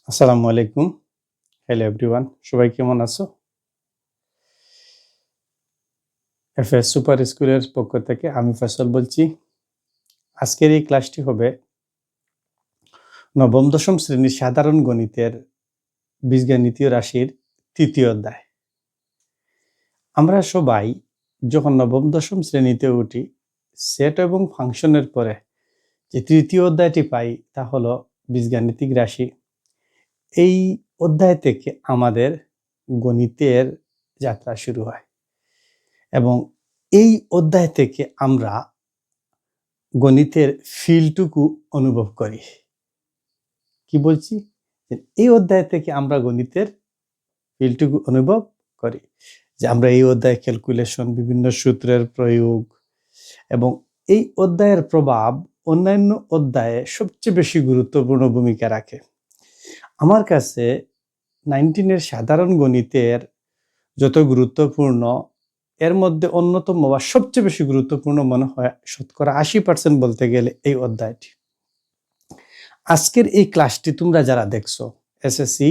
আসসালামু আলাইকুম। Hello everyone. সবাই কেমন আছো? এফএস সুপার স্কুলের পক্ষ থেকে আমি ফয়সাল বলছি। আজকের এই ক্লাসটি হবে নবম-দশম শ্রেণীর সাধারণ গণিতের বীজগণিতীয় রাশির ৩য় অধ্যায়। আমরা সবাই যখন নবম-দশম শ্রেণীতে উঠি, সেট এবং ফাংশনের পরে যে ৩য় অধ্যায়টি পাই তা হলো বীজগাণিতিক রাশি। এই অধ্যায় থেকে আমাদের গণিতের যাত্রা শুরু হয় এবং এই অধ্যায় থেকে আমরা গণিতের ফিলটুকু অনুভব করি। কি বলছি? এই অধ্যায় থেকে আমরা গণিতের ফিলটুকু অনুভব করি যে আমরা এই অধ্যায়ে ক্যালকুলেশন, বিভিন্ন সূত্রের প্রয়োগ এবং এই অধ্যায়ের প্রভাব অন্যান্য অধ্যায়ে সবচেয়ে বেশি গুরুত্বপূর্ণ ভূমিকা রাখে। আমার কাছে 19 সাধারণ গণিতের যত গুরুত্বপূর্ণ, এর মধ্যে অন্যতম বা সবচেয়ে বেশি গুরুত্বপূর্ণ মনে হয় শতকরা 80% বলতে গেলে এই অধ্যায়টি। আজকের এই ক্লাসটি তোমরা যারা দেখছো এসএসসি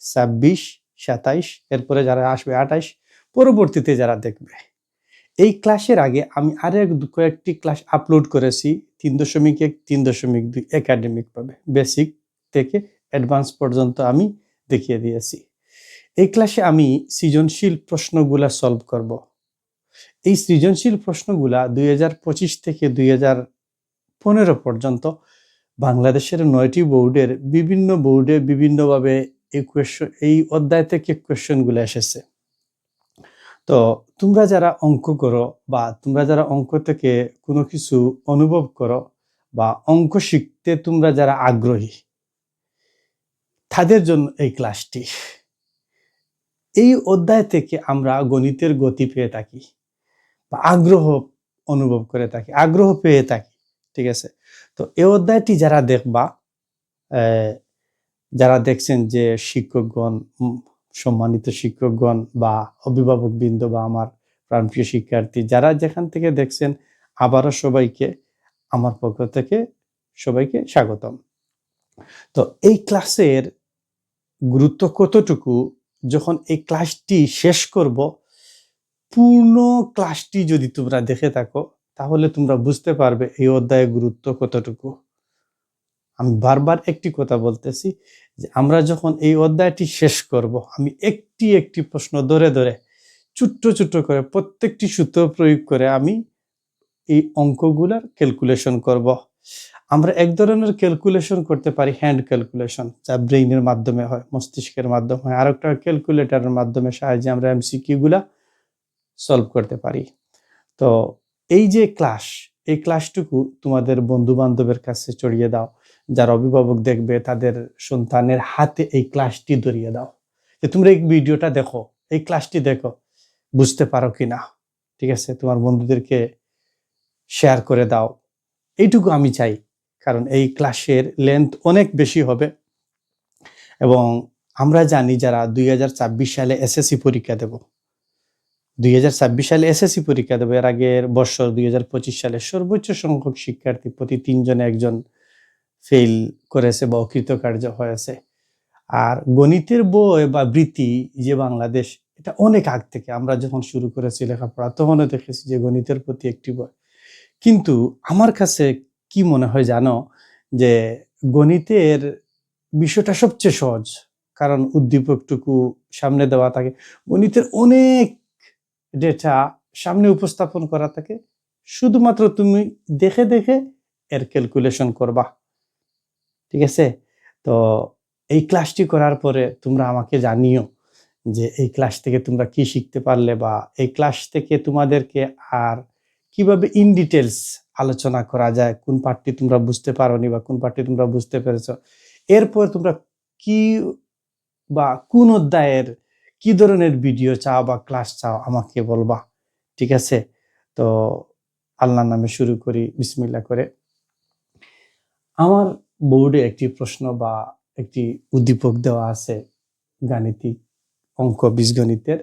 26, 27, এরপরে যারা আসবে 28, পরবর্তীতে যারা দেখবে, এই ক্লাসের আগে আমি কয়েকটি ক্লাস আপলোড করেছি 3.1, 3.2 একাডেমিক ভাবে, বেসিক থেকে অ্যাডভান্স পর্যন্ত আমি দেখিয়ে দিয়েছি। এই ক্লাসে আমি সৃজনশীল প্রশ্নগুলা সলভ করব। এই সৃজনশীল প্রশ্নগুলা 2025 থেকে 2015 পর্যন্ত বাংলাদেশের 9টি বোর্ডে বিভিন্নভাবে এই অধ্যায় থেকে কোয়েশ্চেনগুলো এসেছে। তো তোমরা যারা অঙ্ক করো বা তোমরা যারা অঙ্ক থেকে কোনো কিছু অনুভব করো বা অঙ্ক শিখতে তোমরা যারা আগ্রহী, তাদের জন্য এই ক্লাসটি। এই অধ্যায় থেকে আমরা গণিতের গতি পেয়ে থাকি বা আগ্রহ অনুভব করে থাকি, আগ্রহ পেয়ে থাকি। ঠিক আছে? তো এই অধ্যায়টি যারা দেখবা, যারা দেখছেন যে শিক্ষকগণ, সম্মানিত শিক্ষকগণ বা অভিভাবকবৃন্দ বা আমার প্রাণপ্রিয় শিক্ষার্থী, যারা যেখান থেকে দেখছেন, আবারও সবাইকে আমার পক্ষ থেকে সবাইকে স্বাগতম। তো এই ক্লাসের গুরুত্ব কতটুকু, যখন এই ক্লাসটি শেষ করব, পূর্ণ ক্লাসটি যদি তোমরা দেখে থাকো তাহলে তোমরা বুঝতে পারবে এই অধ্যায়ের গুরুত্ব কতটুকু। আমি বারবার একটি কথা বলতেছি যে আমরা যখন এই অধ্যায়টি শেষ করব, আমি একটি প্রশ্ন ধরে ছোট্ট করে প্রত্যেকটি সূত্র প্রয়োগ করে আমি এই অঙ্কগুলার ক্যালকুলেশন করব। আমরা এক ধরনের ক্যালকুলেশন করতে পারি, হ্যান্ড ক্যালকুলেশন, যা ব্রেইনের মাধ্যমে হয়, মস্তিষ্কের মাধ্যমে হয়। আর একটা ক্যালকুলেটরের মাধ্যমে সাহায্যে আমরা এমসিকিউ গুলা সলভ করতে পারি। তো এই যে ক্লাস, এই ক্লাসটুকু তোমাদের বন্ধু বান্ধবের কাছে ছড়িয়ে দাও। যারা অভিভাবক দেখবে তাদের সন্তানের হাতে এই ক্লাসটি ধরিয়ে দাও যে তোমরা এই ভিডিওটা দেখো, এই ক্লাসটি দেখো, বুঝতে পারো কিনা। ঠিক আছে? তোমার বন্ধুদেরকে শেয়ার করে দাও। এইটুকু আমি চাই, কারণ এই ক্লাসের লেন্থ অনেক বেশি হবে এবং আমরা জানি যারা 2026 সালে এসএসসি পরীক্ষা দেব, 2026 সালে এসএসসি পরীক্ষা দেবে, এর আগের বছর 2025 সালে সর্বোচ্চ সংখ্যক শিক্ষার্থী প্রতি 3 জনে একজন ফেল করেছে বা অকৃতকার্য হয়েছে। আর গণিতের বই বা বৃত্তি যে বাংলাদেশ, এটা অনেক আগ থেকে আমরা যখন শুরু করেছি লেখাপড়া, তখনও দেখেছি যে গণিতের প্রতি একটি বই। কিন্তু আমার কাছে কি মনে হয় জানো, যে গণিতের বিষয়টা সবচেয়ে সহজ, কারণ উদ্দীপকটুকু সামনে দেওয়া থাকে, গণিতের অনেক ডেটা সামনে উপস্থাপন করা থাকে, শুধুমাত্র তুমি দেখে এর ক্যালকুলেশন করবা। ঠিক আছে? তো এই ক্লাসটি করার পরে তোমরা আমাকে জানিও যে এই ক্লাস থেকে তোমরা কি শিখতে পারলে, বা এই ক্লাস থেকে তোমাদেরকে আর কিভাবে ইন ডিটেলস আলোচনা করা যায়, কোন পার্টটি তোমরা বুঝতে পারোনি বা কোন পার্টটি তোমরা বুঝতে পেরেছো। এরপর তোমরা কি বা কোন অধ্যায়ের কি ধরনের ভিডিও চাও বা ক্লাস চাও আমাকে বলবা। ঠিক আছে? তো আল্লাহর নামে শুরু করি, বিসমিল্লাহ করে। আমার বোর্ডে একটি প্রশ্ন বা একটি উদ্দীপক দেওয়া আছে গাণিতিক অঙ্ক বীজগণিতের,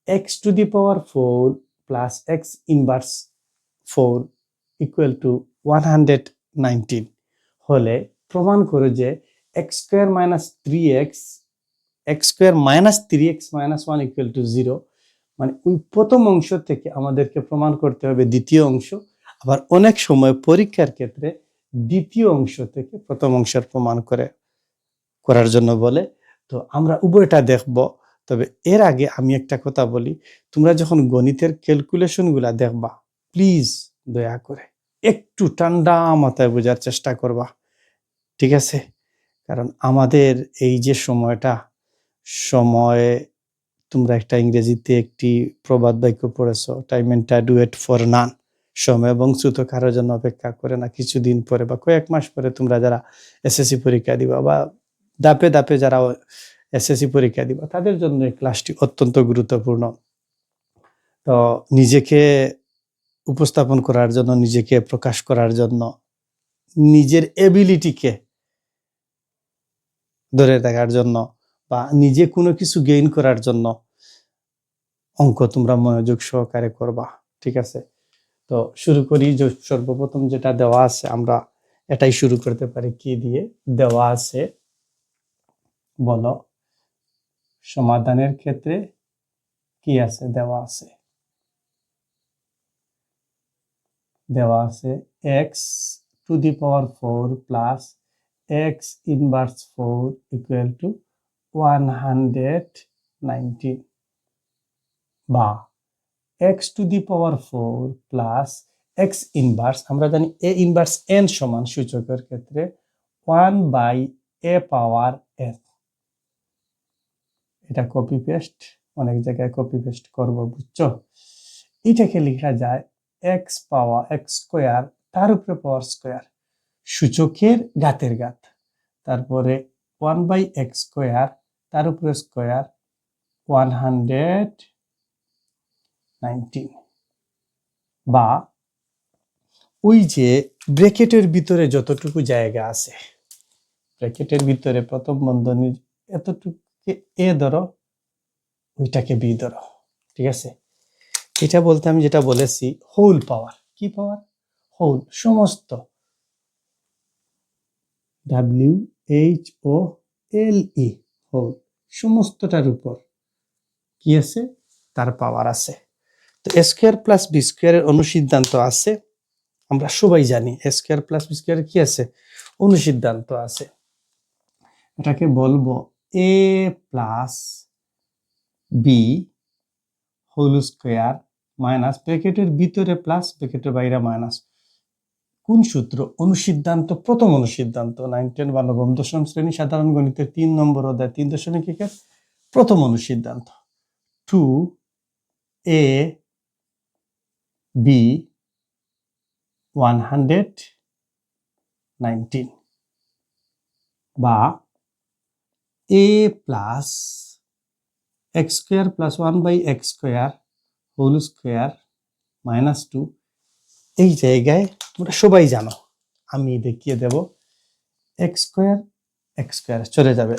x⁴ plus x inverse 4 equal to 119 হলে প্রমাণ করে যে x square minus 3x x square minus 3x minus 1 equal to 0, মানে ওই প্রথম অংশ থেকে আমাদেরকে প্রমাণ করতে হবে দ্বিতীয় অংশ। আবার অনেক সময় পরীক্ষার ক্ষেত্রে দ্বিতীয় অংশ থেকে প্রথম অংশের প্রমাণ করার জন্য বলে। তো আমরা উভয়টা দেখব। তবে এর আগে আমি একটা কথা বলি, তোমরা যখন গণিতের ক্যালকুলেশনগুলা দেখবা, প্লিজ দয়া করে একটু ঠান্ডা মাথায় বোঝার চেষ্টা করবা, ঠিক আছে? কারণ আমাদের এই যে সময়ে তোমরা একটা ইংরেজিতে একটি প্রবাদ বাক্য পড়েছো, time and tide wait for none, সময় এবং সুত কারোর জন্য অপেক্ষা করে না। কিছুদিন পরে বা কয়েক মাস পরে তোমরা যারা এসএসসি পরীক্ষা দিবা বা ধাপে ধাপে যারা এসএসসি পরীক্ষা দিবা, তাদের জন্য এই ক্লাসটি অত্যন্ত গুরুত্বপূর্ণ। তো নিজেকে উপস্থাপন করার জন্য, নিজেকে প্রকাশ করার জন্য, নিজের এবিলিটিকে ধরে রাখার জন্য বা নিজে কোনো কিছু গেইন করার জন্য অঙ্ক তোমরা মনোযোগ সহকারে করবা, ঠিক আছে? তো শুরু করি। সর্বপ্রথম যেটা দেওয়া আছে আমরা এটাই শুরু করতে পারি। কি দিয়ে দেওয়া আছে বলো? সমাধানের ক্ষেত্রে কি আছে? দেওয়া আছে x two the power 4 plus x inverse 4 equal to 119, বা x two the power 4 plus x inverse, আমরা জানি এ ইনভার্স এন সমান সূচকের ক্ষেত্রে 1/a পাওয়ার n। এটা কপি পেস্ট, অনেক জায়গায় কপি পেস্ট করবো, বুঝছো? এটাকে লেখা যায় এক্স স্কোয়ার তার উপরে পাওয়ার স্কোয়ার, সূচকের ঘাতের ঘাত, তারপরে 1/x স্কোয়ার তার উপরে স্কোয়ার 119, বা ওই যে ব্র্যাকেটের ভিতরে যতটুকু জায়গা আছে, ব্র্যাকেটের ভিতরে প্রথম বন্ধনীর এতটুকুকে এ ধরো, ওইটাকে বি ধরো, ঠিক আছে? এটা বলতে আমি যেটা বলেছি হোল পাওয়ার, কি পাওয়ার? হোল, সমস্ত, WHOLE, হোল, সমস্তটার উপর কি আছে? তার পাওয়ার আছে। তো এ স্কোয়ার প্লাস বি স্কোয়ারের অনুসিদ্ধান্ত আছে, আমরা সবাই জানি এ স্কোয়ার প্লাস বি স্কোয়ারের কি আছে? অনুসিদ্ধান্ত আছে। এটাকে বলবো a plus b whole square minus ব্র্যাকেটের ভিতরে প্লাস ব্র্যাকেটের বাইরে মাইনাস। কোন সূত্র? অনুসিদ্ধান্ত, প্রথম অনুসিদ্ধান্ত, 9, 10 বা নবম দশম শ্রেণী সাধারণ গণিতের 3 নম্বর অধ্যায় 3.1 প্রথম অনুসিদ্ধান্ত, 2a b 119, বা a plus x square plus 1/x square whole square minus 2। এই জায়গায় তোমরা সবাই জানো, আমি দেখিয়ে দেব, এক্স স্কোয়ার চলে যাবে,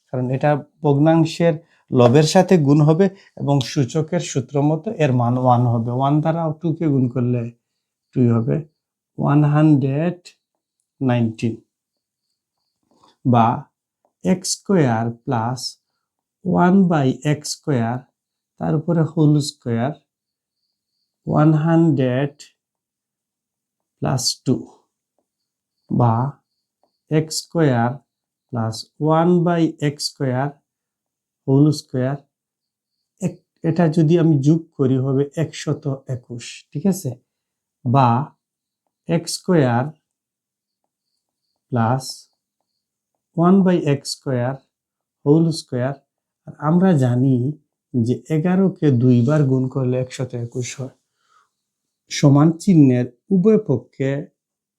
কারণ এটা ভগ্নাংশের লবের সাথে গুণ হবে এবং সূচকের সূত্র মতো এর মান 1 হবে। 1 দ্বারা 2 কে গুণ করলে 2 হবে 119, বা x square plus 1/x square তার উপরে হোল স্কোয়ার 100 প্লাস 2, বা x square plus 1/x square whole square, এটা যদি আমি যোগ করি হবে 121, ঠিক আছে? বা x square plus 1/x square whole square, আর আমরা জানি যে 11কে 2 বার গুণ করলে 121 হয়। সমান চিহ্নের উভয় পক্ষে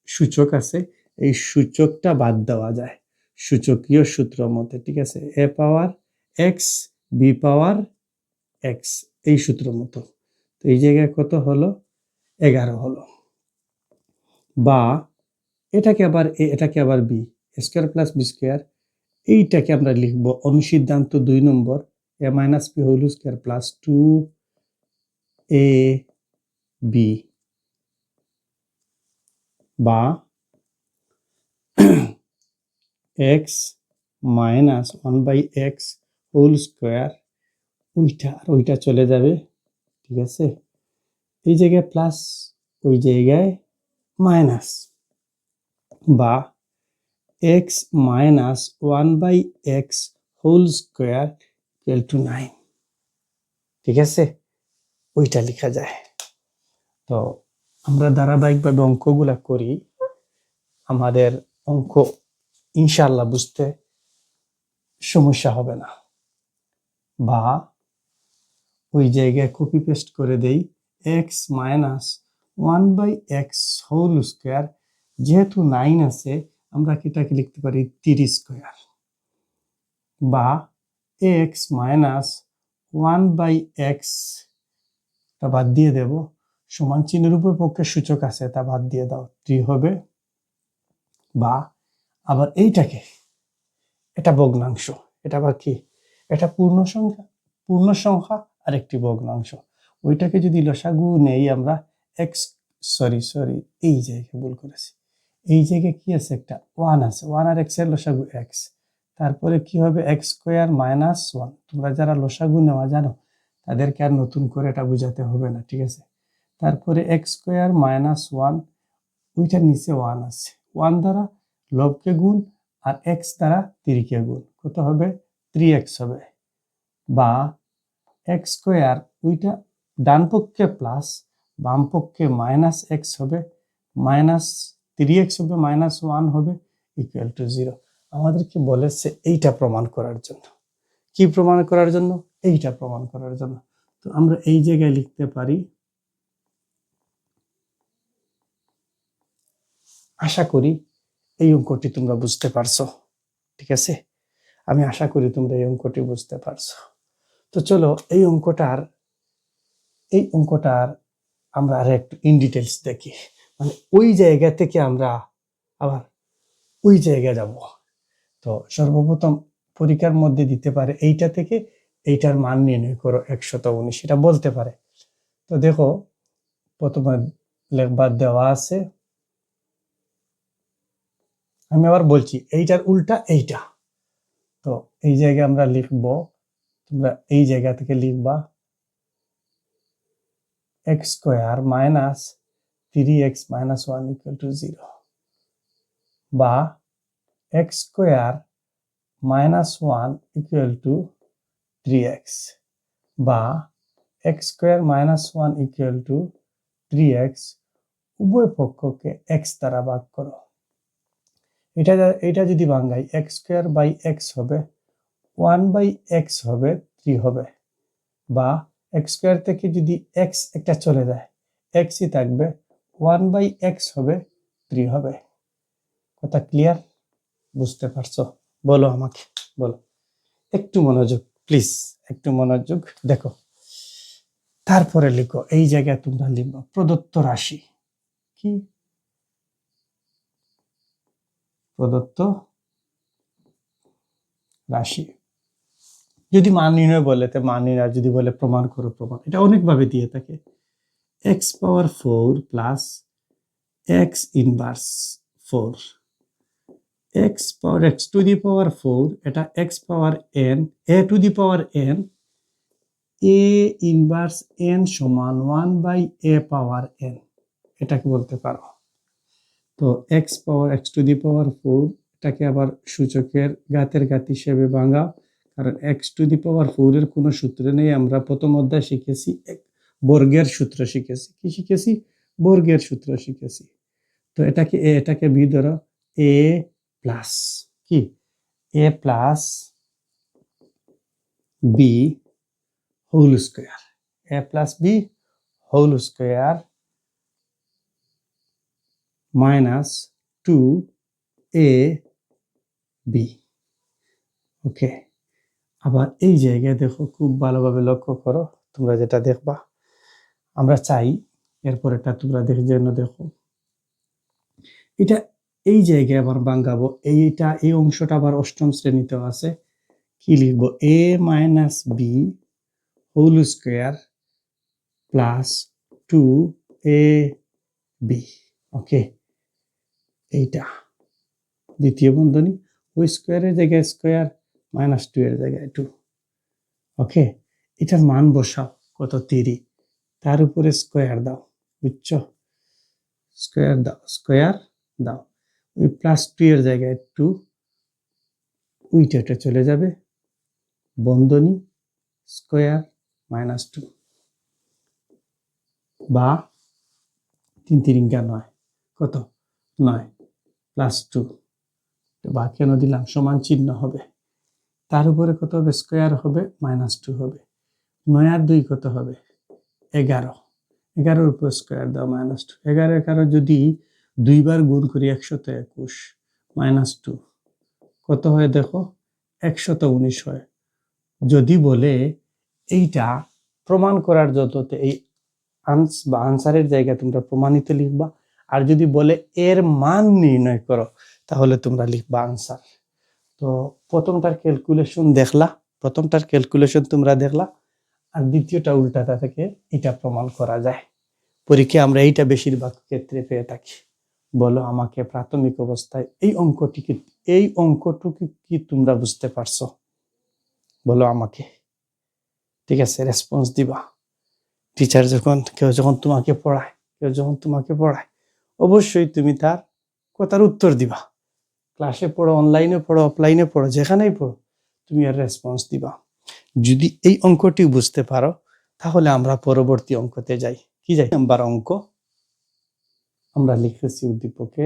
সূচক আছে, এই সূচকটা বাদ দেওয়া যায় সূচকীয় সূত্র মতে, ঠিক আছে? a power x b power x, এই সূত্র মতো। তো এই জায়গায় কত হলো? 11 হলো। বা এটাকে আবার b square plus b square, এইটাকে আমরা লিখবো অনুসিদ্ধান্ত 2 নম্বর a minus b whole square plus 2ab, বা x minus 1/x whole square, ওইটা আর ওইটা চলে যাবে, ঠিক আছে? এই জায়গায় প্লাস, ওই জায়গায় মাইনাস, বা x minus 1/x whole square equal to 9, ঠিক আছে? ওইটা লেখা যায়। তো আমরা ধারাবাহিকভাবে অঙ্কগুলা করি, আমাদের অঙ্ক ইনশাআল্লাহ বুঝতে সমস্যা হবে না। বা ওই জায়গায় কপি পেস্ট করে দেই, x minus 1/x whole square, যেহেতু 9 আছে আমরা এটাকে লিখতে পারি 30 স্কোয়ার, বা x মাইনাস 1/x তা বাদ দিয়ে দেব, সমান চিহ্নের উপর পক্ষে সূচক আছে তা বাদ দিয়ে দাও, 3 হবে। বা আবার এইটাকে, এটা ভগ্নাংশ, এটা আবার কি, এটা পূর্ণ সংখ্যা আর একটি ভগ্নাংশ, ওইটাকে যদি লসাগু নেই আমরা এক্স, সরি এই জায়গায় ভুল করেছি, এই জায়গায় কি আছে, একটা 1 আছে, 1 আর এক্স এর লসাগু এক্স, তারপরে কি হবে এক্স স্কোয়ার মাইনাস 1। তোমরা যারা লসাগু নেওয়া জানো তাদেরকে আর নতুন করে এটা বুঝাতে হবে না, ঠিক আছে? তারপরে এক্স স্কোয়ার মাইনাস 1, ওইটার নিচে 1 আছে, 1 দ্বারা লবকে গুণ আর এক্স দ্বারা 3 কে গুণ, কত হবে 3x হবে। বা এক্স স্কোয়ার, ওইটা ডান পক্ষে প্লাস বাম পক্ষে মাইনাস এক্স হবে, মাইনাস 3x হবে মাইনাস 1 হবে ইকুয়াল টু 0। আমাদেরকে বলেছে এইটা প্রমাণ করার জন্য, কি প্রমাণ করার জন্য, এইটা প্রমাণ করার জন্য। তো আমরা এই জায়গায় লিখতে পারি, আশা করি এই অঙ্কটি তোমরা বুঝতে পারছো, ঠিক আছে? আমি আশা করি তোমরা এই অঙ্কটি বুঝতে পারছো। তো চলো এই অঙ্কটার আমরা আর একটু ইন ডিটেলস দেখি, মানে ওই জায়গা থেকে আমরা আবার ওই জায়গায় যাব। তো সর্বপ্রথম পরীক্ষার মধ্যে দিতে পারে এইটা থেকে এইটার মান নির্ণয় করো 119, এটা বলতে পারে। তো দেখো প্রথমে লেখবার দেওয়া আছে, আমি আবার বলছি এইটার উল্টা এইটা। তো এই জায়গায় আমরা লিখবো, তোমরা এই জায়গা থেকে লিখবা x square minus 3x minus 1 equal to 0, বা x square minus 1 equal two 3x, বা x square minus 1 equal two 3x, উভয় পক্ষকে x দ্বারা ভাগ করো। এটা যদি ভাঙাই x স্কোয়ার বাই x হবে 1/x হবে 3 হবে, বা x স্কোয়ার থেকে যদি x একটা চলে যায় xই থাকবে, 1/x হবে 3 হবে। কথা ক্লিয়ার? বুঝতে পারছো? বলো আমাকে, বলো, একটু মনোযোগ প্লিজ, একটু মনোযোগ দেখো। তারপরে লিখো, এই জায়গায় তোমরা লিখবো প্রদত্ত রাশি, কি প্রদত্ত রাশি, যদি মান নির্ণয় বলে তো মান নির্ণয়, যদি বলে প্রমাণ করো প্রমাণ, এটা অনেকভাবে দিয়ে থাকে। x power 4 plus x inverse 4, x power x to the power 4, এটা x power n, a to the power n, a inverse n সমান 1/a পাওয়ার n, এটাকে বলতে পারো। তো x power x to the power 4, এটাকে আবার সূচকের ঘাতের ঘাত হিসেবে ভাঙা, কারণ x টু দি পাওয়ার 4 এর কোনো সূত্র নেই। আমরা প্রথম অধ্যায় শিখেছি বর্গের সূত্র শিখেছি, কি শিখেছি, বর্গের সূত্র শিখেছি। তো এটাকে a, এটাকে b ধরো, a প্লাস কি, a plus b whole square, a plus b whole square minus 2ab, okay. আবার এই জায়গায় দেখো, খুব ভালোভাবে লক্ষ্য করো, তোমরা যেটা দেখবা আমরা চাই এরপর এটা তোমরা দেখে যেন দেখো, এটা এই জায়গায় আবার ভাঙাবো, এইটা এই অংশটা আবার অষ্টম শ্রেণীতেও আছে, কি লিখবো, a minus b whole square plus 2ab, okay. এইটা দ্বিতীয় বন্ধনী, ওই স্কোয়ারের জায়গায় স্কোয়ার, -2 এর জায়গায় 2। ওকে, এটার মান বসাও কত, 3, তার উপরে স্কোয়ার দাও, বুঝছো? স্কোয়ার দাও, স্কোয়ার দাও, ওই +2 এর জায়গায় 2, ওইটা চলে যাবে, বন্ধনী স্কোয়ার -2, বা 3 3 9, কত, 9 +2, বা কেন দিলাম, সমান চিহ্ন হবে, তার উপরে কত হবে, স্কোয়ার হবে, -2 হবে, 9 আর 2 কত হবে, 11, 11-এর উপর স্কোয়ার দাও, -2, 11 11 যদি 2 বার গুণ করি 121, -2 কত হয় দেখো, 119 হয়। যদি বলে এইটা প্রমাণ করার যততে এই আনসারের জায়গায় তোমরা প্রমাণিত লিখবা, আর যদি বলে এর মান নির্ণয় করো তাহলে তোমরা লিখবা আনসার। তো প্রথমটার ক্যালকুলেশন তোমরা দেখলা, আর দ্বিতীয়টা উল্টাটা থেকে এটা প্রমাণ করা যায়। পরীক্ষায় আমরা এইটা বেশিরভাগ ক্ষেত্রে পেয়ে থাকি। বলো আমাকে প্রাথমিক অবস্থায় এই অঙ্কটুকু কি তোমরা বুঝতে পারছো? বলো আমাকে, ঠিক আছে, রেসপন্স দিবা। টিচার কেউ যখন তোমাকে পড়ায় অবশ্যই তুমি তার কথার উত্তর দিবা। ক্লাসে পড়ো, অনলাইনে পড়ো, অফলাইনে পড়ো, যেখানেই পড়ো, তুমি আর রেসপন্স দিবা। যদি এই অঙ্কটি বুঝতে পারো তাহলে আমরা পরবর্তী অঙ্কতে যাই। কি যাই? নাম্বার অঙ্ক আমরা লিখেছি উদ্দীপকে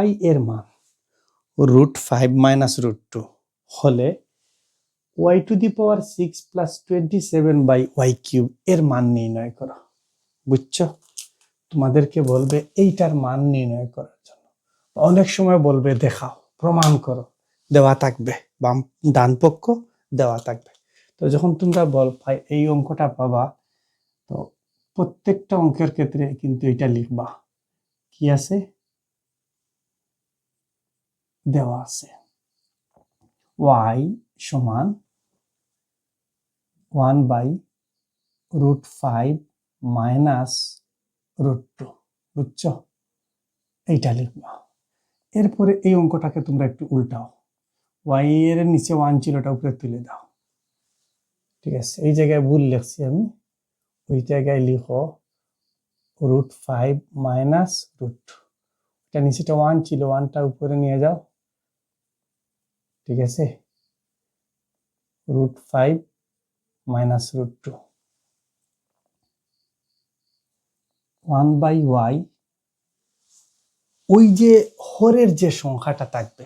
y এর মান √5 - √2 হলে y⁶ + 27/y³ এর মান নির্ণয় করো। বুঝছো? তোমাদেরকে বলবে এইটার মান নির্ণয় করার জন্য, অনেক সময় বলবে দেখাও, প্রমাণ করো, দেওয়া থাকবে, বাম ডান পক্ষ দেওয়া থাকবে। তো যখন তোমরা এই অঙ্কটা পাবা, তো প্রত্যেকটা অঙ্কের ক্ষেত্রে কিন্তু এটা লিখবা, কি আছে, দেওয়া আছে y সমান 1/√5 - √2, বুঝছো? এইটা লিখবা। এরপরে এই অঙ্কটাকে তোমরা একটু উল্টাও, y এর নিচে 1 ছিল, ওটা উপরে তুলে দাও, ঠিক আছে? এই জায়গায় ভুল লিখছি আমি, ওই জায়গায় লিখো √5 - √2, এটা নিচেটা 1 ছিল, 1টা উপরে নিয়ে যাও, ঠিক আছে? √5 - √2, 1/y, ওই যে হরের যে সংখ্যাটা থাকবে,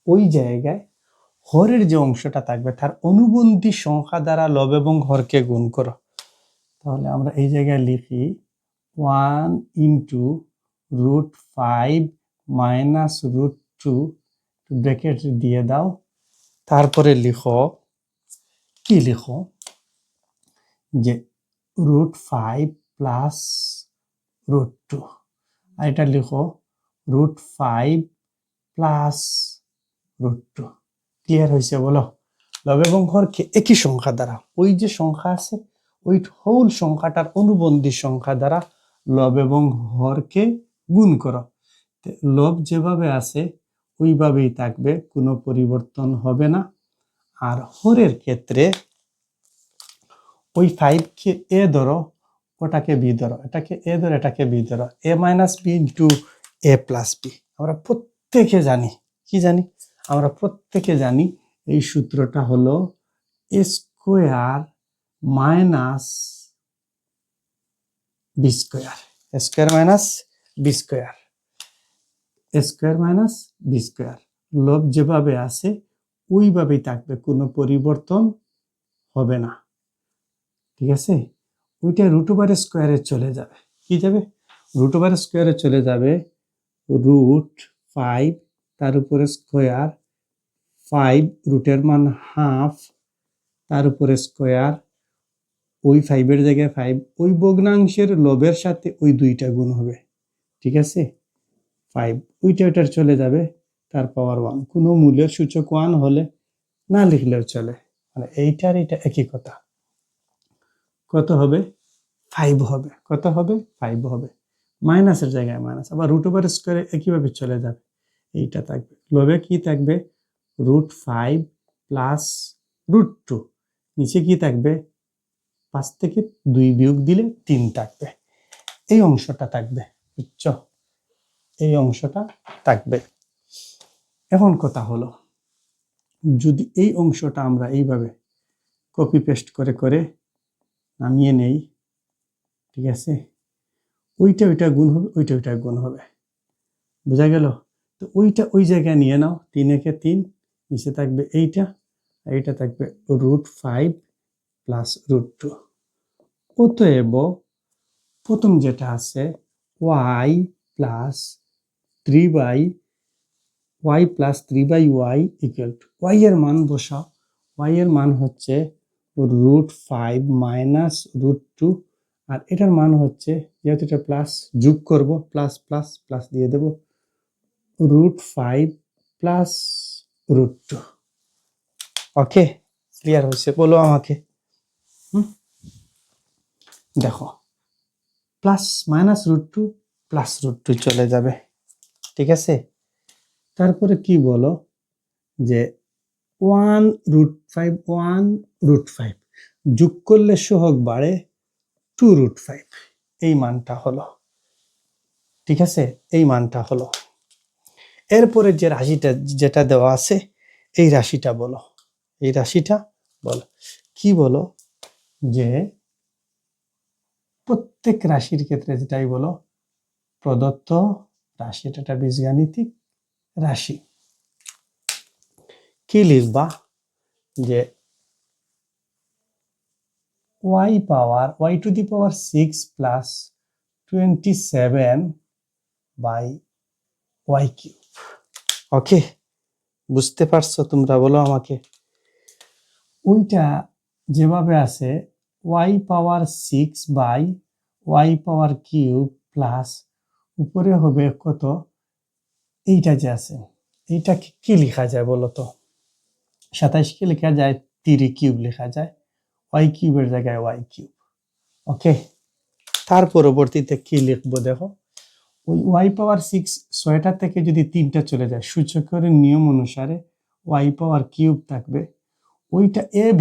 ওই জায়গায় হরের যে অংশটা থাকবে তার অনুবন্ধী সংখ্যা দ্বারা লব এবং হরকে গুণ করো। তাহলে আমরা এই জায়গায় লিখি 1 × √5 - √2, ব্র্যাকেট দিয়ে দাও, তারপরে লিখো, কি লিখো, যে √5 + √2, আর এটা লিখো √5 + √2। ক্লিয়ার হয়েছে? বলো, লব এবং হরকে একই সংখ্যা দ্বারা, ওই যে সংখ্যা আছে ওই হোল সংখ্যাটার অনুবন্ধী সংখ্যা দ্বারা লব এবং হরকে গুণ করো। লব যেভাবে আছে ওইভাবেই থাকবে, কোনো পরিবর্তন হবে না। আর হরের ক্ষেত্রে ওই 5কে এ ধরো, ওটাকে বি ধরো, এটাকে এ ধরো, এটাকে বি ধরো, a - b × a + b। আমরা প্রত্যেকে জানি, কি জানি, আমরা প্রত্যেকে জানি এই সূত্রটা হলো a² - b², লব যেভাবে আছে ওইভাবেই থাকবে, কোনো পরিবর্তন হবে না, ঠিক আছে? ওইটা √² চলে যাবে, কি যাবে, √² চলে যাবে, √5 তার উপরে স্কোয়ার, 5 রুটের মান হাফ, তার উপরে স্কোয়ার, ওই 5 এর জায়গায় 5, ওই ভগ্নাংশের লবের সাথে ওই 2টা গুণ হবে, ঠিক আছে? 5 ওইটার চলে যাবে, তার পাওয়ার 1, কোনো মূলের সূচক 1 হলে না লিখলেও চলে, মানে এইটার এটা একই কথা। কত হবে? 5 হবে। কত হবে? 5 হবে। মাইনাসের জায়গায় মাইনাস, আবার √² একইভাবে চলে যাবে, এইটা থাকবে, লবে কি থাকবে √5 প্লাস √2, নিচে কি থাকবে 5 থেকে 2 বিয়োগ দিলে 3 থাকবে, এই অংশটা থাকবে, বুঝছো, এই অংশটা থাকবে। এখন কথা হলো যদি এই অংশটা আমরা এইভাবে কপি পেস্ট করে করে নামিয়ে নেই, ঠিক আছে, ওইটা গুণ হবে, ওইটা গুণ হবে, বোঝা গেল? তো ওইটা ওই জায়গায় নিয়ে নাও, 3 একে 3, নিচে থাকবে এইটা, এইটা থাকবে √5 প্লাস √2। অতএব প্রথম যেটা আছে y plus 3/y equal to y এর মান বসাও, y এর মান হচ্ছে √5 মাইনাস √2, আর এটার মান হচ্ছে, যেহেতু এটা প্লাস যোগ করব, প্লাস প্লাস প্লাস দিয়ে দেব, √5 প্লাস √2। ওকে, ক্লিয়ার হয়েছে? বলো আমাকে। দেখো প্লাস মাইনাস √2 প্লাস √2 চলে যাবে, ঠিক আছে। তারপরে কি বলো যে 1√5 যোগ করলে সহগ বাড়ে 2√5, এই মানটা হলো, ঠিক আছে, এই মানটা হলো। এরপরে যে রাশিটা যেটা দেওয়া আছে এই রাশিটা বলো, এই রাশিটা বলো কি বলো, যে প্রত্যেক রাশির ক্ষেত্রে যেটাই বলো প্রদত্ত রাশি, এটা বীজগাণিতিক রাশি, কি লিখবা যে y two the power 6 plus 27/y³। ওকে, বুঝতে পারছো তোমরা? বলো আমাকে। ওইটা যেভাবে আছে y⁻6/y³ প্লাস উপরে হবে কত, এইটা যে আছে এইটা কি লেখা যায় বলো তো? 27 কে লেখা যায় 3³ লেখা যায়, y³ এর জায়গায় y³। ওকে, তার পরবর্তীতে কি লিখবো দেখো, ওই y⁻6 6টা থেকে যদি 3টা চলে যায়, সূচকের নিয়ম অনুসারে y³ থাকবে, ওইটা a/b²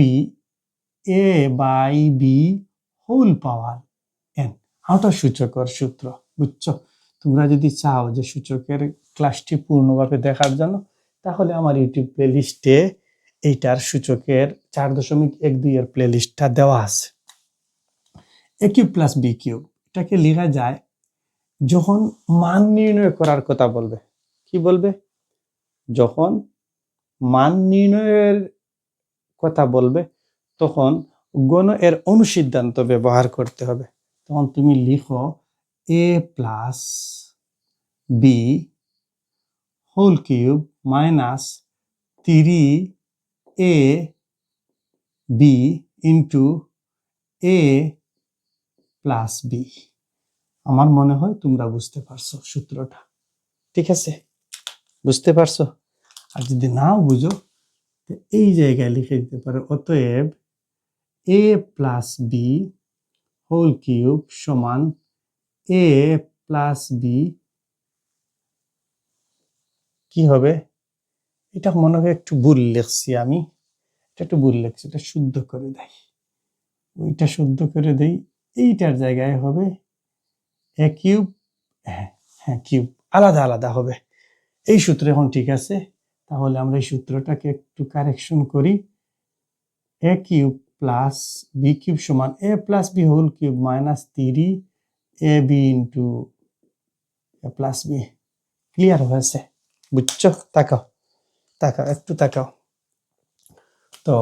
ওটা সূচকের সূত্র, বুঝছো? তোমরা যদি চাও যে সূচকের ক্লাসটি পূর্ণভাবে দেখার জন্য, তাহলে আমার ইউটিউব প্লেলিস্টে এইটার সূচকের 4.12 এর প্লেলিস্টটা দেওয়া আছে। a³ প্লাস b³, এটাকে লেখা যায় যখন মান নির্ণয় করার কথা বলবে, কি বলবে, যখন মান নির্ণয়ের কথা বলবে তখন গণ এর অনুসিদ্ধান্ত ব্যবহার করতে হবে। তখন তুমি লিখো a+b³ minus 3ab into a+b। আমার মনে হয় তোমরা বুঝতে পারছো সূত্রটা, ঠিক আছে? বুঝতে পারছো? আর যদি নাও বুঝো এই জায়গায় লিখে দিতে পারো, অতএব a+b³ সমান a+b কি হবে, এটা মনে হয় একটু ভুল লিখছি আমি, এটা একটু ভুল লিখছি, এটা শুদ্ধ করে দেয়, ওইটা শুদ্ধ করে দেই, এইটার জায়গায় হবে a³, হ্যাঁ কিউব, আলাদা আলাদা হবে। এই সূত্র এখন ঠিক আছে, তাহলে আমরা এই সূত্রটাকে একটু কারেকশন করি। a³ প্লাস b³ সমান a+b³ minus 3ab into a+b। Clear হয়েছে? বুঝছো? তাকাও তাকাও একটু তাকাও। তো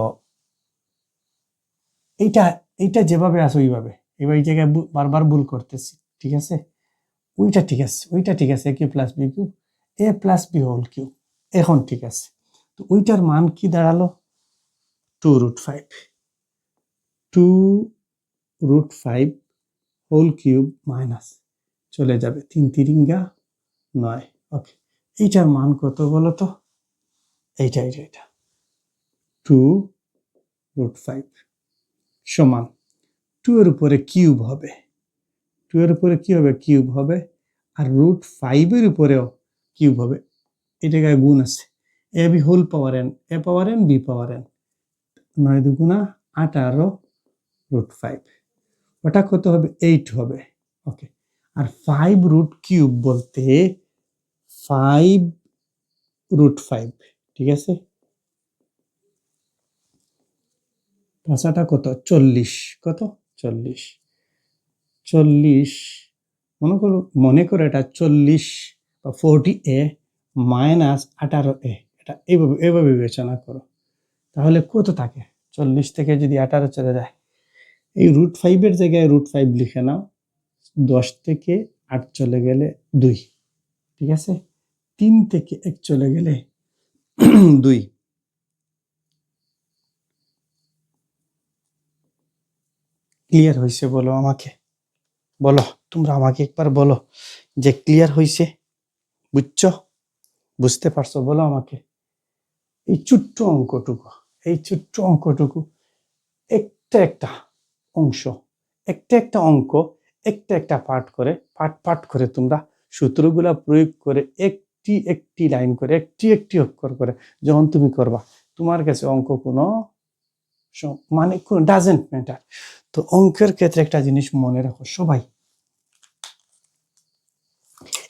এইটা যেভাবে আছে ওইভাবে, এবার এই জায়গায় বারবার ভুল করতেছি, ঠিক আছে? ওইটা ঠিক আছে, a³ প্লাস b³, এখন ঠিক আছে। তো ওইটার মান কি দাঁড়ালো 2√5, 2√5³ মাইনাস চলে যাবে 3×3=9। ওকে, এইটার মান কত বলো তো? এইটা 2√5 সমান 2 এর উপরে কিউব হবে, 2 এর উপরে কি হবে, কিউব হবে, আর √5 এর উপরেও কিউব হবে। এই জায়গায় গুণ আছে, A B whole power N, A power N B power N, 9 দুগুণা 18 রুট 5, ওটা কত হবে 8 হবে। ওকে, আর 5 রুট কিউব বলতে 5 রুট 5, ঠিক আছে, ভাষাটা কত 40, কত 40, 40 মনে করো এটা 40 বা 40A মাইনাস 18A, এটা এইভাবে বিবেচনা করো, তাহলে কত থাকে? 40 থেকে যদি 18 চলে যায়, এই রুট 5-এর জায়গায় রুট 5 লিখে নাও, 10 থেকে 8 চলে গেলে 2, ঠিক আছে, 3 থেকে 1 চলে গেলে 2। ক্লিয়ার হয়েছে বলো আমাকে, বলো তোমরা আমাকে একবার বলো যে ক্লিয়ার হয়েছে, বুঝছো, বুঝতে পারছো, বলো আমাকে। এই ছোট্ট অঙ্কটুকু, এই ছোট্ট অঙ্কটুকু, একটা একটা অংশ, একটা একটা অঙ্ক, একটা একটা পাঠ করে তোমরা সূত্রগুলা প্রয়োগ করে একটি একটি লাইন করে, একটি একটি অক্ষর করে যখন তুমি করবা, তোমার কাছে অঙ্ক কোনো মানে ডাজেন্ট ম্যাটার। তো অঙ্কের ক্ষেত্রে একটা জিনিস মনে রাখো সবাই,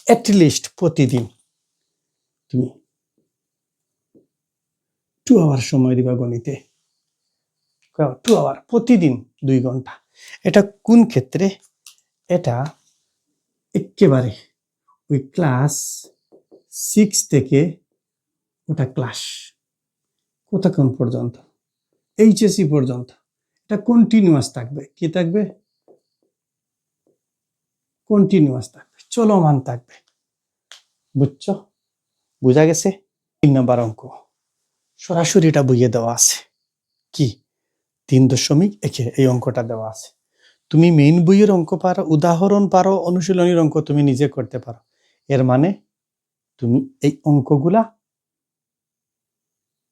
অ্যাটলিস্ট প্রতিদিন তুমি 2 আওয়ার সময় দিবা গণিতে, 2 আওয়ার প্রতিদিন, 2 ঘন্টা। এটা কোন ক্ষেত্রে? এটা একেবারে ওই ক্লাস 6 থেকে ওটা ক্লাস কতক্ষণ পর্যন্ত, এইচএসসি পর্যন্ত, এটা কন্টিনিউয়াস থাকবে। কি থাকবে? কন্টিনিউয়াস থাকবে, চলমান থাকবে, বুঝছো, বুঝা গেছে? 3 নাম্বার অঙ্ক সরাসরি এটা বইয়ে দেওয়া আছে, কি 3.1 এই অঙ্কটা দেওয়া আছে। তুমি মেইন বইয়ের অঙ্ক পারো, উদাহরণ পারো, অনুশীলনীর অঙ্ক তুমি নিজে করতে পারো, এর মানে তুমি এই অঙ্কগুলা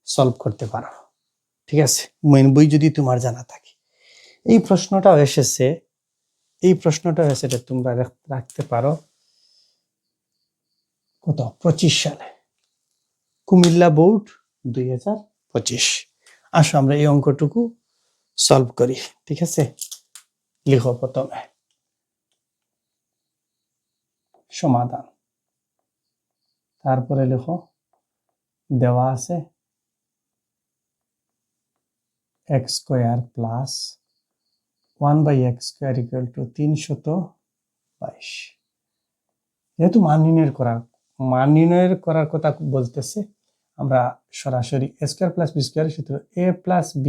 সলভ করতে পারো, ঠিক আছে, মেইন বই যদি তোমার জানা থাকে। এই প্রশ্নটাও এসেছে, তোমরা রাখতে পারো কত 25 সালে, কুমিল্লা বোর্ড 2025। আসো আমরা এই অঙ্কটুকু সলভ করি, ঠিক আছে। লিখো প্রথমে সমাধান, তারপরে লিখো দেওয়া আছে x square plus 1/x square equal two 322। যেহেতু মান নির্ণয়ের করার কথা বলতেছে, আমরা সরাসরি a স্কয়ার প্লাস b স্কয়ারের সূত্র a প্লাস b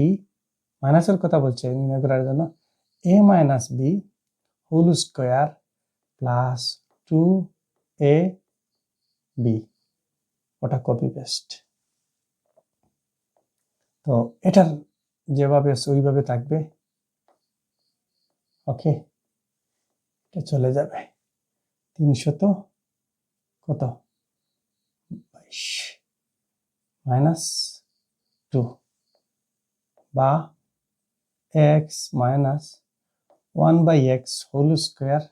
মাইনাসের কথা বলছে নির্ণয় করার জন্য, a minus b whole square plus 2ab, ওটা কপি পেস্ট। তো এটার যেভাবে আছে ওইভাবে থাকবে, ওকে, এটা চলে যাবে 322 মাইনাস 2 বা x minus 1/x whole square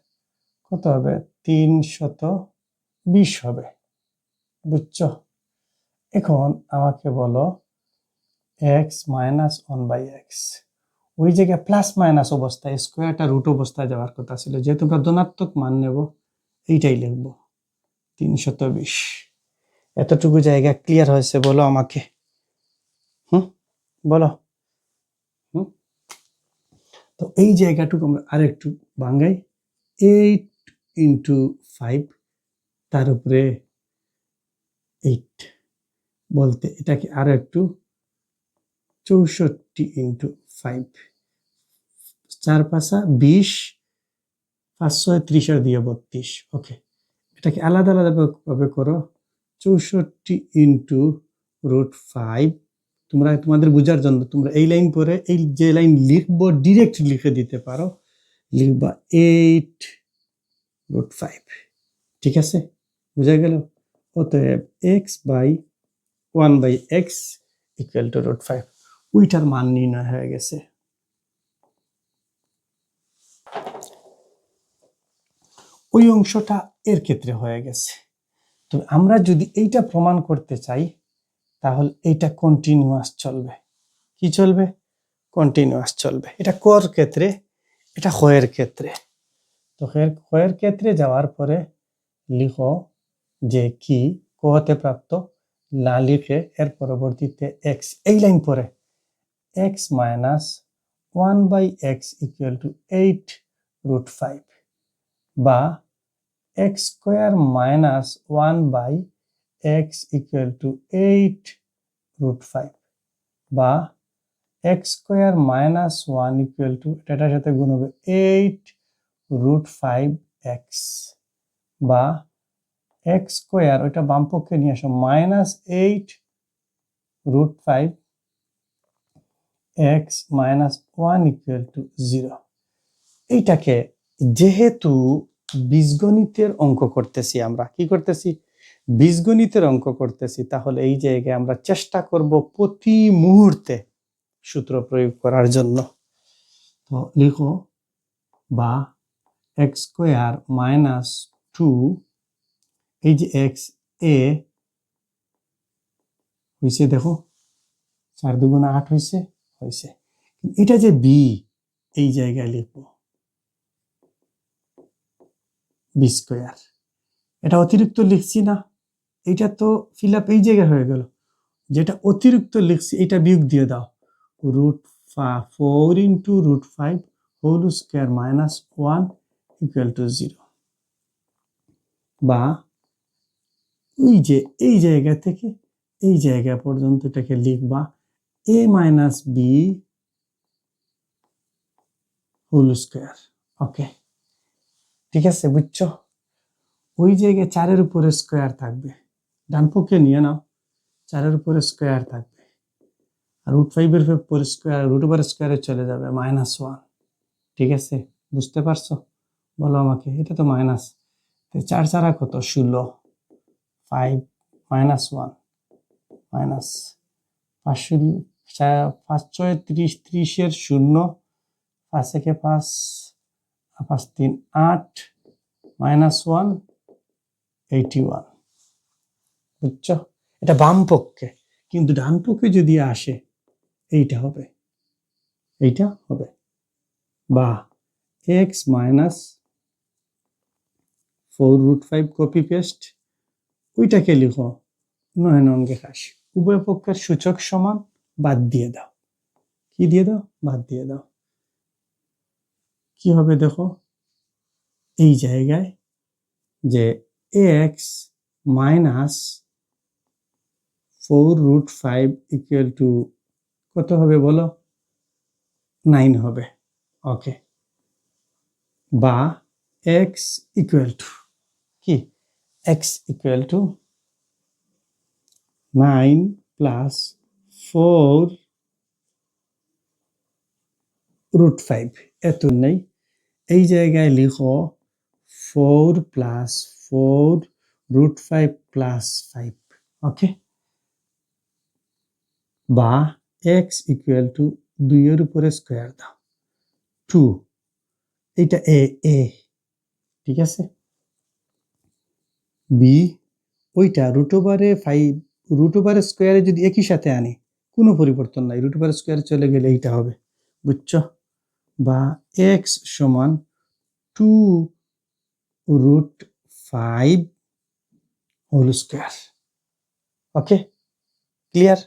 কত হবে 320 হবে, বুঝছো। এখন আমাকে বলো x মাইনাস 1/x, ওই জায়গায় প্লাস মাইনাস অবস্থায় স্কোয়ারটা রুট অবস্থায় যাওয়ার কথা ছিল, যেহেতু আমরা ধনাত্মক মান নেব এইটাই লিখব 320। এতটুকু জায়গা ক্লিয়ার হয়েছে বলো আমাকে, বলো। তো এই জায়গাটুকু আমরা আরেকটু ভাঙাই, 8 ইন্টু 5 তার উপরে 8 বলতে এটাকে আরো একটু 64 ইন্টু 5, 4 5 20, 5 6 30 আর দিয়ে 32। ওকে, এটাকে আলাদা আলাদা ভাবে করো, 64 ইন্টু রুট 5, তোমরা তোমাদের বোঝার জন্য তোমরা এই লাইন পরে এই যে লাইন লিখবো ডিরেক্ট লিখে দিতে পারো, লিখবা 8 রুট 5, ঠিক আছে, বুঝা গেল। অতএব x by 1/x equal to root 5, ওইটার মান নির্ণয় হয়ে গেছে। ওই অংশটা এর ক্ষেত্রে হয়ে গেছে। তো আমরা যদি এইটা প্রমাণ করতে চাই তাহলে এইটা কন্টিনিউয়াস চলবে। কি চলবে? কন্টিনিউয়াস চলবে। এটা কর ক্ষেত্রে, এটা ক্ষয়ের ক্ষেত্রে। তো ক্ষয়ের ক্ষেত্রে যাওয়ার পরে লিখো যে কি কতে প্রাপ্ত, না লিখে এর পরবর্তীতে এক্স, এই লাইন পরে x minus 1/x equal two 8√5 বা x square minus 1/x equal two 8√5 বা x square minus 1 equal two এটার সাথে গুণ হবে 8√5x বা এক্স স্কোয়ার, ওইটা বাম পক্ষে নিয়ে আসো, minus 8√5x minus 1 equal to 0। এইটাকে যেহেতু বীজগণিতের অঙ্ক করতেছি, আমরা কি করতেছি? বীজগণিতের অঙ্ক করতেছি, তাহলে এই জায়গায় আমরা চেষ্টা করব প্রতি মুহূর্তে সূত্র প্রয়োগ করার জন্য। তো লিখো বা এক্স স্কোয়ার মাইনাস 2, এই যে এক্স এ হয়েছে, দেখো 4 2 8 হয়েছে, এটা যে বি, এই জায়গায় লিখবো বি স্কোয়ার। এটা অতিরিক্ত লিখছি না, এটা তো ফিল আপ এই জায়গায় হয়ে গেল। যেটা অতিরিক্ত লিখছি এটা বিয়োগ দিয়ে দাও, √4 into √5 whole square minus 1 equal to 0 বা ওই যে এই জায়গা থেকে এই জায়গা পর্যন্ত এটাকে লিখবা a minus b whole square. Okay, ঠিক আছে, বুঝছো? ওই জায়গায় 4-এর উপরে স্কোয়ার থাকবে, ডান পক্ষে নিয়ে নাও, 4-এর উপরে স্কোয়ার থাকবে, আর √5-এর উপরে স্কোয়ার, √ওভার স্কোয়ারে চলে যাবে -1। ঠিক আছে, বুঝতে পারছো? বলো আমাকে, এটা তো মাইনাস, 4 4 কত? 16, 5 -1 মাইনাস 5 5 6 30, 30-এর 0, 5 একে 5, 5 3 8, -1 81। বুঝছো? এটা বাম পক্ষে, কিন্তু ডান পক্ষে যদি আসে এইটা হবে, বা x মাইনাস 4√5 কপি পেস্ট, ওইটাকে লিখো 9 9 80। উভয় পক্ষের সূচক সমান, বাদ দিয়ে দাও। কি দিয়ে দাও? বাদ দিয়ে দাও। কি হবে দেখো, এই জায়গায় যে x মাইনাস 4√5 ইকুয়াল টু কত হবে বলো? 9 হবে। ওকে, বা x ইকুয়াল টু কি? x ইকুয়াল টু 9 প্লাস 4√5, এত নেই, এই জায়গায় লিখো 4 প্লাস 4√5 প্লাস 5। ওকে, বা x ইকুয়াল টু 2-এর উপরে স্কোয়ার দাও 2, এটা এ, ঠিক আছে, বি ওইটা √5 স্কোয়ারে যদি একই সাথে আনি কোনো পরিবর্তন নাই, √ওভার স্কোয়ারে চলে গেলে এইটা হবে। বুঝছো? বা x সমান 2√5 হোল স্কোয়ার। Okay, clear?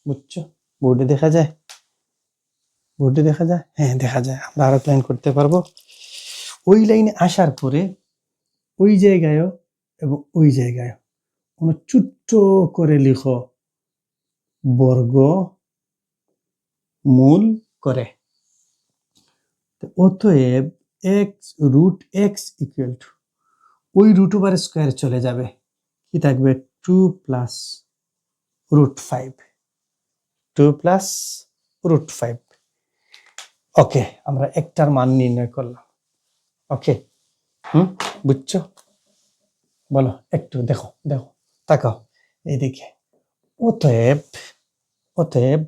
বুঝছো? বোর্ডে দেখা যায়? হ্যাঁ দেখা যায়। আমরা আরো প্ল্যান করতে পারবো। ওই লাইনে আসার পরে ওই জায়গায়ও এবং ওই জায়গায়ও কোনো ছোট্ট করে লিখো বর্গ মূল করে। অতএব √x ইকুয়াল টু ওই √ওভার স্কোয়ার চলে যাবে, কি থাকবে? 2 প্লাস √5, 2 প্লাস √5। ওকে, আমরা একটার মান নির্ণয় করলাম। ওকে, বুঝছো? বলো একটু, দেখো তাকাও এইদিকে। অতএব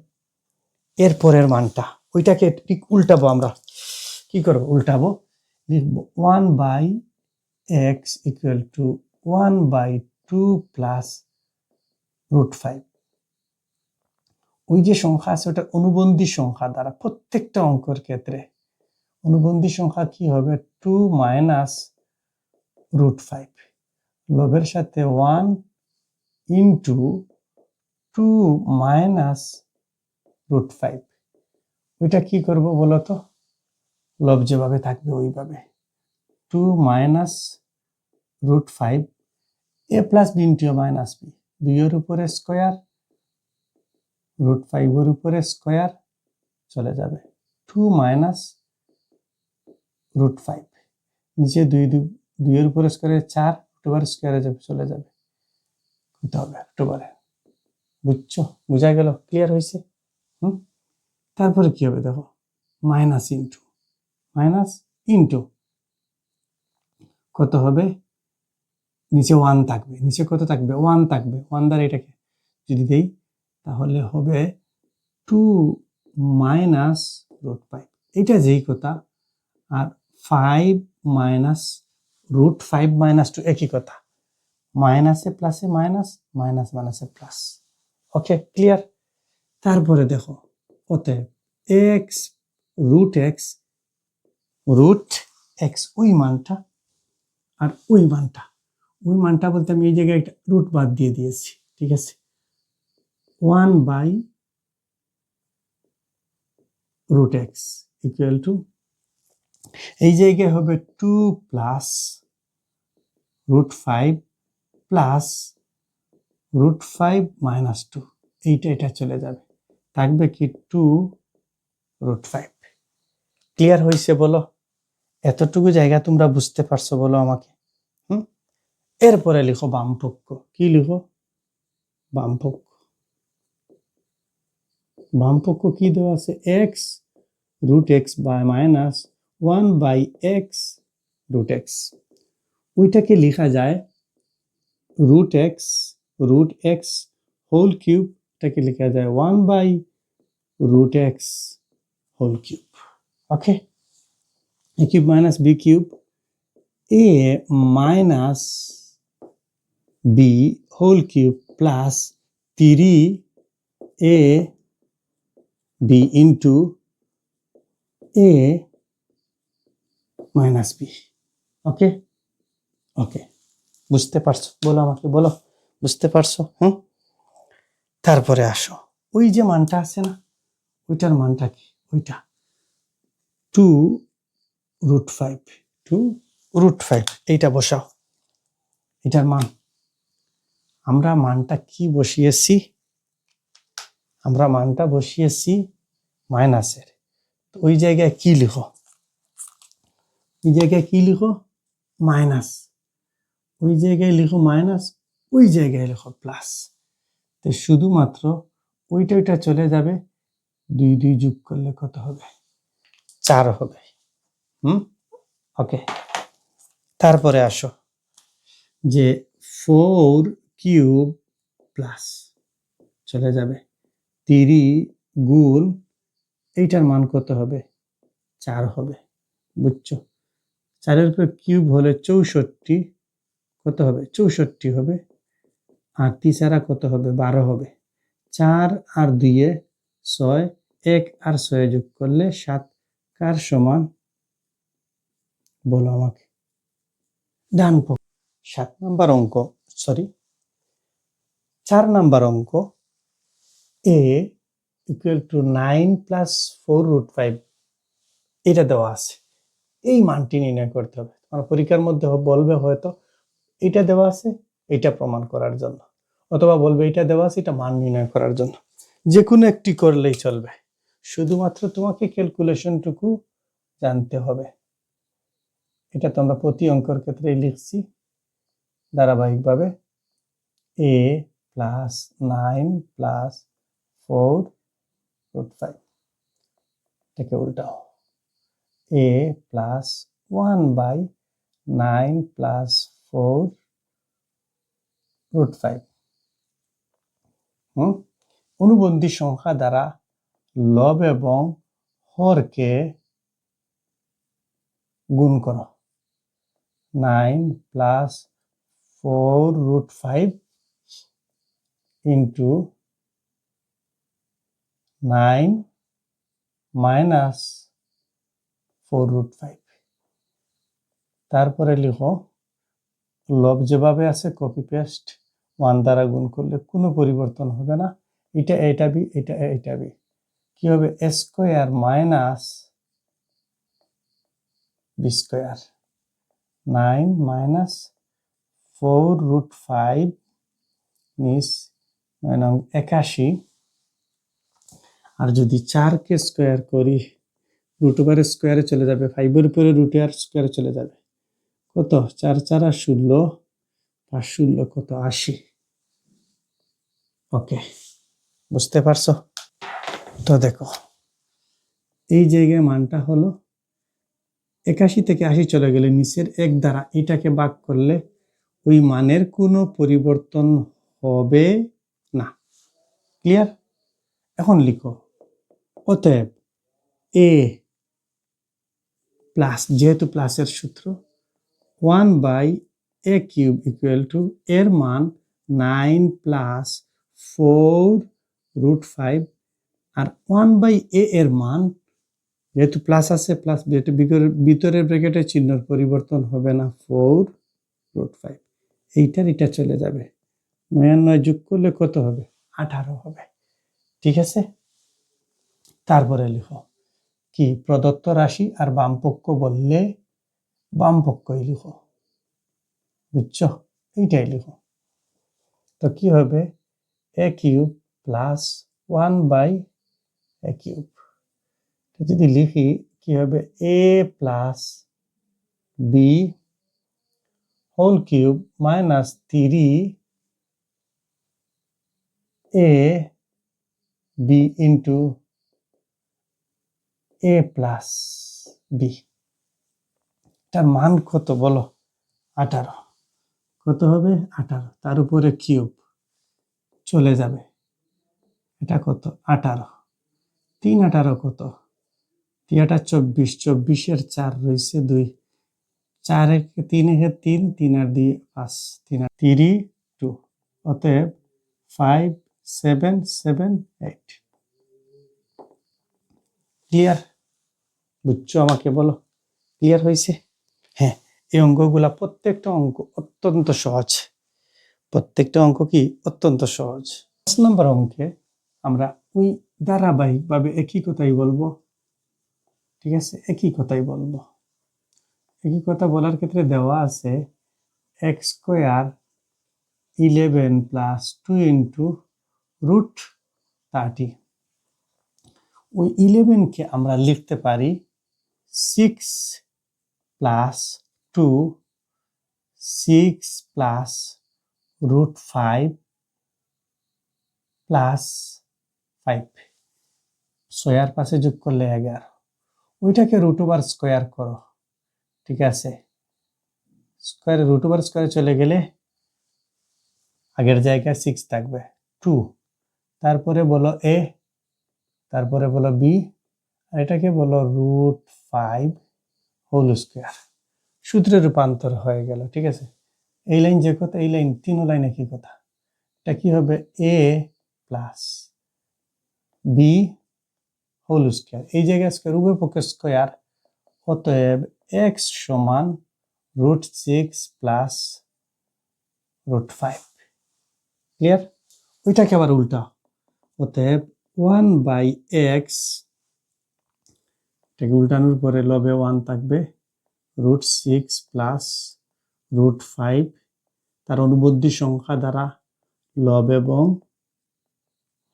এরপরের মানটা, ওইটাকে ঠিক উল্টাবো। আমরা কি করবো? উল্টাবো, লিখবো 1/x ইকুয়াল টু 1/2 2 প্লাস √5। ওই যে সংখ্যা আছে ওটা অনুবন্ধী সংখ্যা দ্বারা প্রত্যেকটা অঙ্কের ক্ষেত্রে অনুবন্ধী সংখ্যা কি হবে 2 মাইনাস √5, লবের সাথে 1 ইন্টু 2 মাইনাস √5। ওইটা কি করব বলো তো, লব যেভাবে থাকবে ওইভাবে 2 minus √5 a plus b into minus b, 2 এর উপরে স্কোয়ার √5 এর উপরে স্কোয়ার চলে যাবে 2 মাইনাস √5, নিচে 2 এর উপরে স্কোয়ারে 4 √5 স্কোয়ারে চলে যাবে, কত হবে √5। বুঝছো, বোঝা গেল, ক্লিয়ার হয়েছে? তারপরে কি হবে দেখো, মাইনাস ইন্টু কত হবে, নিচে 1 থাকবে, নিচে কত থাকবে 1 থাকবে, 1 দ্বারা এটাকে যদি দেই তাহলে হবে 2 মাইনাস √5, এটা যেই কথা। আর 5 মাইনাস √5 মাইনাস 2 একই কথা, মাইনাসে প্লাসে মাইনাস, মাইনাস মাইনাসে প্লাস। ওকে, ক্লিয়ার? তারপরে দেখো অতএব এক্স রুট এক্স ওই মানটা আর ওই মানটা বলতে আমি এই জায়গায় একটা রুট বাদ দিয়ে দিয়েছি, ঠিক আছে। 1/√x ইকুয়াল টু এই জায়গায় হবে 2 প্লাস √5 প্লাস √5 মাইনাস 2, এটা চলে যাবে, থাকবে কি 2√5। ক্লিয়ার হয়েছে বলো? এতটুকু জায়গা তোমরা বুঝতে পারছো বলো আমাকে? এরপরে লিখো বামপক্ষ। কি লিখো? বামপক্ষ কি দেওয়া আছে, x√x বাই মাইনাস 1/x√x। ওইটাকে লেখা যায় √x হোল কিউব, এটাকে লেখা যায় 1/√x whole cube. Okay, a cube minus b cube, a minus b whole cube plus 3ab into a minus b। Okay, বুঝতে পারছো? বলো আমাকে, বলো বুঝতে পারছো? তারপরে আসো, ওই যে মানটা আছে না, ওইটার মানটা কি, ওইটা 2√5 এইটা বসাও, এটার মান। আমরা মানটা বসিয়েছি মাইনাসের, ওই জায়গায় কি লিখো, মাইনাস, ওই জায়গায় লিখো মাইনাস, ওই জায়গায় লিখো প্লাস। তো শুধুমাত্র ওইটা চলে যাবে, 2 যোগ করলে কত হবে, 4 হবে। ওকে, তারপরে আসো যে 4 কিউব প্লাস চলে যাবে 3 গুণ এইটার মান কত হবে, 4 হবে। বুঝছো? 4-এর উপর কিউব হলে 64, কত হবে 64 হবে, আর 3 কত হবে 12 হবে। 4 আর 2 6, 1 আর 6 যোগ করলে 7, কার সমান বলো আমাকে? ডান পক্ষ। 4 নাম্বার অঙ্ক a ইকুয়াল টু 9 প্লাস 4√5 এটা দেওয়া আছে, এই মানটি নির্ণয় করতে হবে। তোমার পরীক্ষার মধ্যে বলবে হয়তো এটা দেওয়া আছে এটা প্রমাণ করার জন্য, অথবা বলবে এটা দেওয়া আছে এটা মান নির্ণয় করার জন্য। যে কোনো একটি করলেই চলবে, শুধুমাত্র তোমাকে ক্যালকুলেশনটুকু জানতে হবে। এটা তো আমরা প্রতি অঙ্কের ক্ষেত্রেই লিখছি ধারাবাহিকভাবে। a প্লাস 9 প্লাস 4√5, এটাকে উল্টাও, a প্লাস 1/9 প্লাস 4√5। অনুবন্ধী সংখ্যা দ্বারা লব এবং হরকে গুণ করো, 9 প্লাস 4√5 ইন্টু 9 মাইনাস 4√5। তারপরে লিখো লব যেভাবে আছে কপি পেস্ট, 1 দ্বারা গুণ করলে কোনো পরিবর্তন হবে না। এটা বি, এটা বি, কি হবে a square minus b square, 9 minus 4√5 নিস 81। আর যদি 4 কে স্কয়ার করি রুট ওভারের স্কয়ারে চলে যাবে, 5 এর উপরে রুট আর স্কয়ারে চলে যাবে। কত 4 4 16, 5 16 কত 80। ওকে, বুঝতে পারছো? তো দেখো এই জায়গায় মানটা হলো 81 থেকে 80 চলে গেলে নিচের 1 দ্বারা এটাকে ভাগ করলে ওই মানের কোনো পরিবর্তন হবে না। ক্লিয়ার? এখন লিখো অতএব a প্লাস, যেহেতু প্লাসের সূত্র, 1/a³ ইকুয়াল টু এর মান 9 প্লাস 4√5 আর 1/a এর মান, যেহেতু প্লাস আছে প্লাস, ভিতরের ব্র্যাকেটের চিহ্নের পরিবর্তন হবে না, 4√5। এইটার এটা চলে যাবে, 9 আর 9 যোগ করলে কত হবে? 18 হবে। ঠিক আছে? তারপরে লিখো কি প্রদত্ত রাশি আর বামপক্ষ বললে বামপক্ষই লিখো, বুঝছো? এইটাই লিখো। তো কি হবে? a³ plus 1/a³। যদি লিখি কি হবে? a plus b whole cube minus 3ab into a plus b। তার মান কত বলো? 18। কত হবে? 18। তার উপরে কিউব চলে যাবে, এটা কত? 18। 3 18 কত? 3 8 24, 24 এর 4 রয়েছে 2, 4 3 3, 3 আর 2 5, 3 আর 3 2। অতএব 5 7 7 8। ক্লিয়ার? বুঝছো? আমাকে বলো ক্লিয়ার হয়েছে? হ্যাঁ, এই অঙ্কগুলা প্রত্যেকটা অঙ্ক অত্যন্ত সহজ, প্রত্যেকটা অঙ্ক কি অত্যন্ত সহজ। 5 নম্বর অঙ্কে আমরা ওই ধারাবাহিকভাবে একই কথাই বলবো। ঠিক আছে? একই কথাই বলবো। একই কথা বলার ক্ষেত্রে দেওয়া আছে x স্কয়ার 11 প্লাস 2 ইন্টু √30। ওই 11 কে আমরা লিখতে পারি 6 প্লাস 2, 6 প্লাস √5 প্লাস 5, 6 আর 5 যোগ করলে 11। ওইটাকে রুট ওভার স্কয়ার করো। ঠিক আছে? স্কয়ারে রুট ওভার স্কয়ারে চলে গেলে আগের জায়গায় 6 থাকবে, 2, তারপরে বলো a, তারপরে বলো b, আর এটাকে বলো √5 হোল স্কয়ার। সূত্রে রূপান্তর হয়ে গেল। ঠিক আছে? এই লাইন যে কথা, এই লাইন, তিন লাইন একই কথা। এটা কি হবে? a plus b whole square, এই জায়গায় স্কয়ার, উভয় পক্ষে স্কয়ার। অতএব x সমান √6 প্লাস √5। ক্লিয়ার? ওইটাকে আবার উল্টা, অতএব 1/x, এটাকে উল্টানোর পরে লবে 1 থাকবে, √6 প্লাস √5, তার অনুবর্তী সংখ্যা দ্বারা লব এবং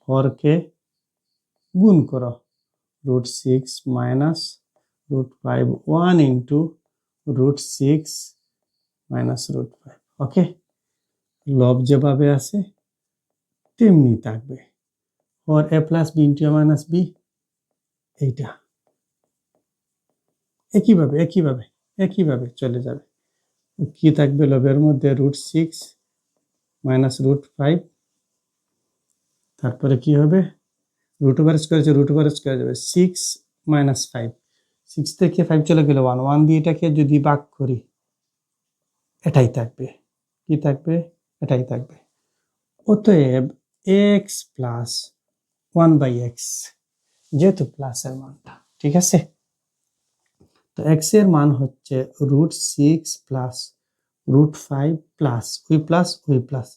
হরকে গুণ করো, √6 মাইনাস √5, 1 ইন্টু √6 মাইনাস √5। ওকে, লব যেভাবে আছে তেমনি থাকবে, হর a plus b into a minus b, এইটা একইভাবে চলে যাবে। কি থাকবে? লবের মধ্যে √6 মাইনাস √5, তারপরে কি হবে? রুট ওভার স্কয়ার যাবে, 6 মাইনাস 5, 6 থেকে 5 চলে গেলে 1, 1 দিয়ে এটাকে যদি ভাগ করি এটাই থাকবে, কি থাকবে? এটাই থাকবে। অতএব এক্স প্লাস 1/x, যেহেতু প্লাসের মানটা, ঠিক আছে? তো এক্স এর মান হচ্ছে √6 প্লাস √5 প্লাস ওই প্লাস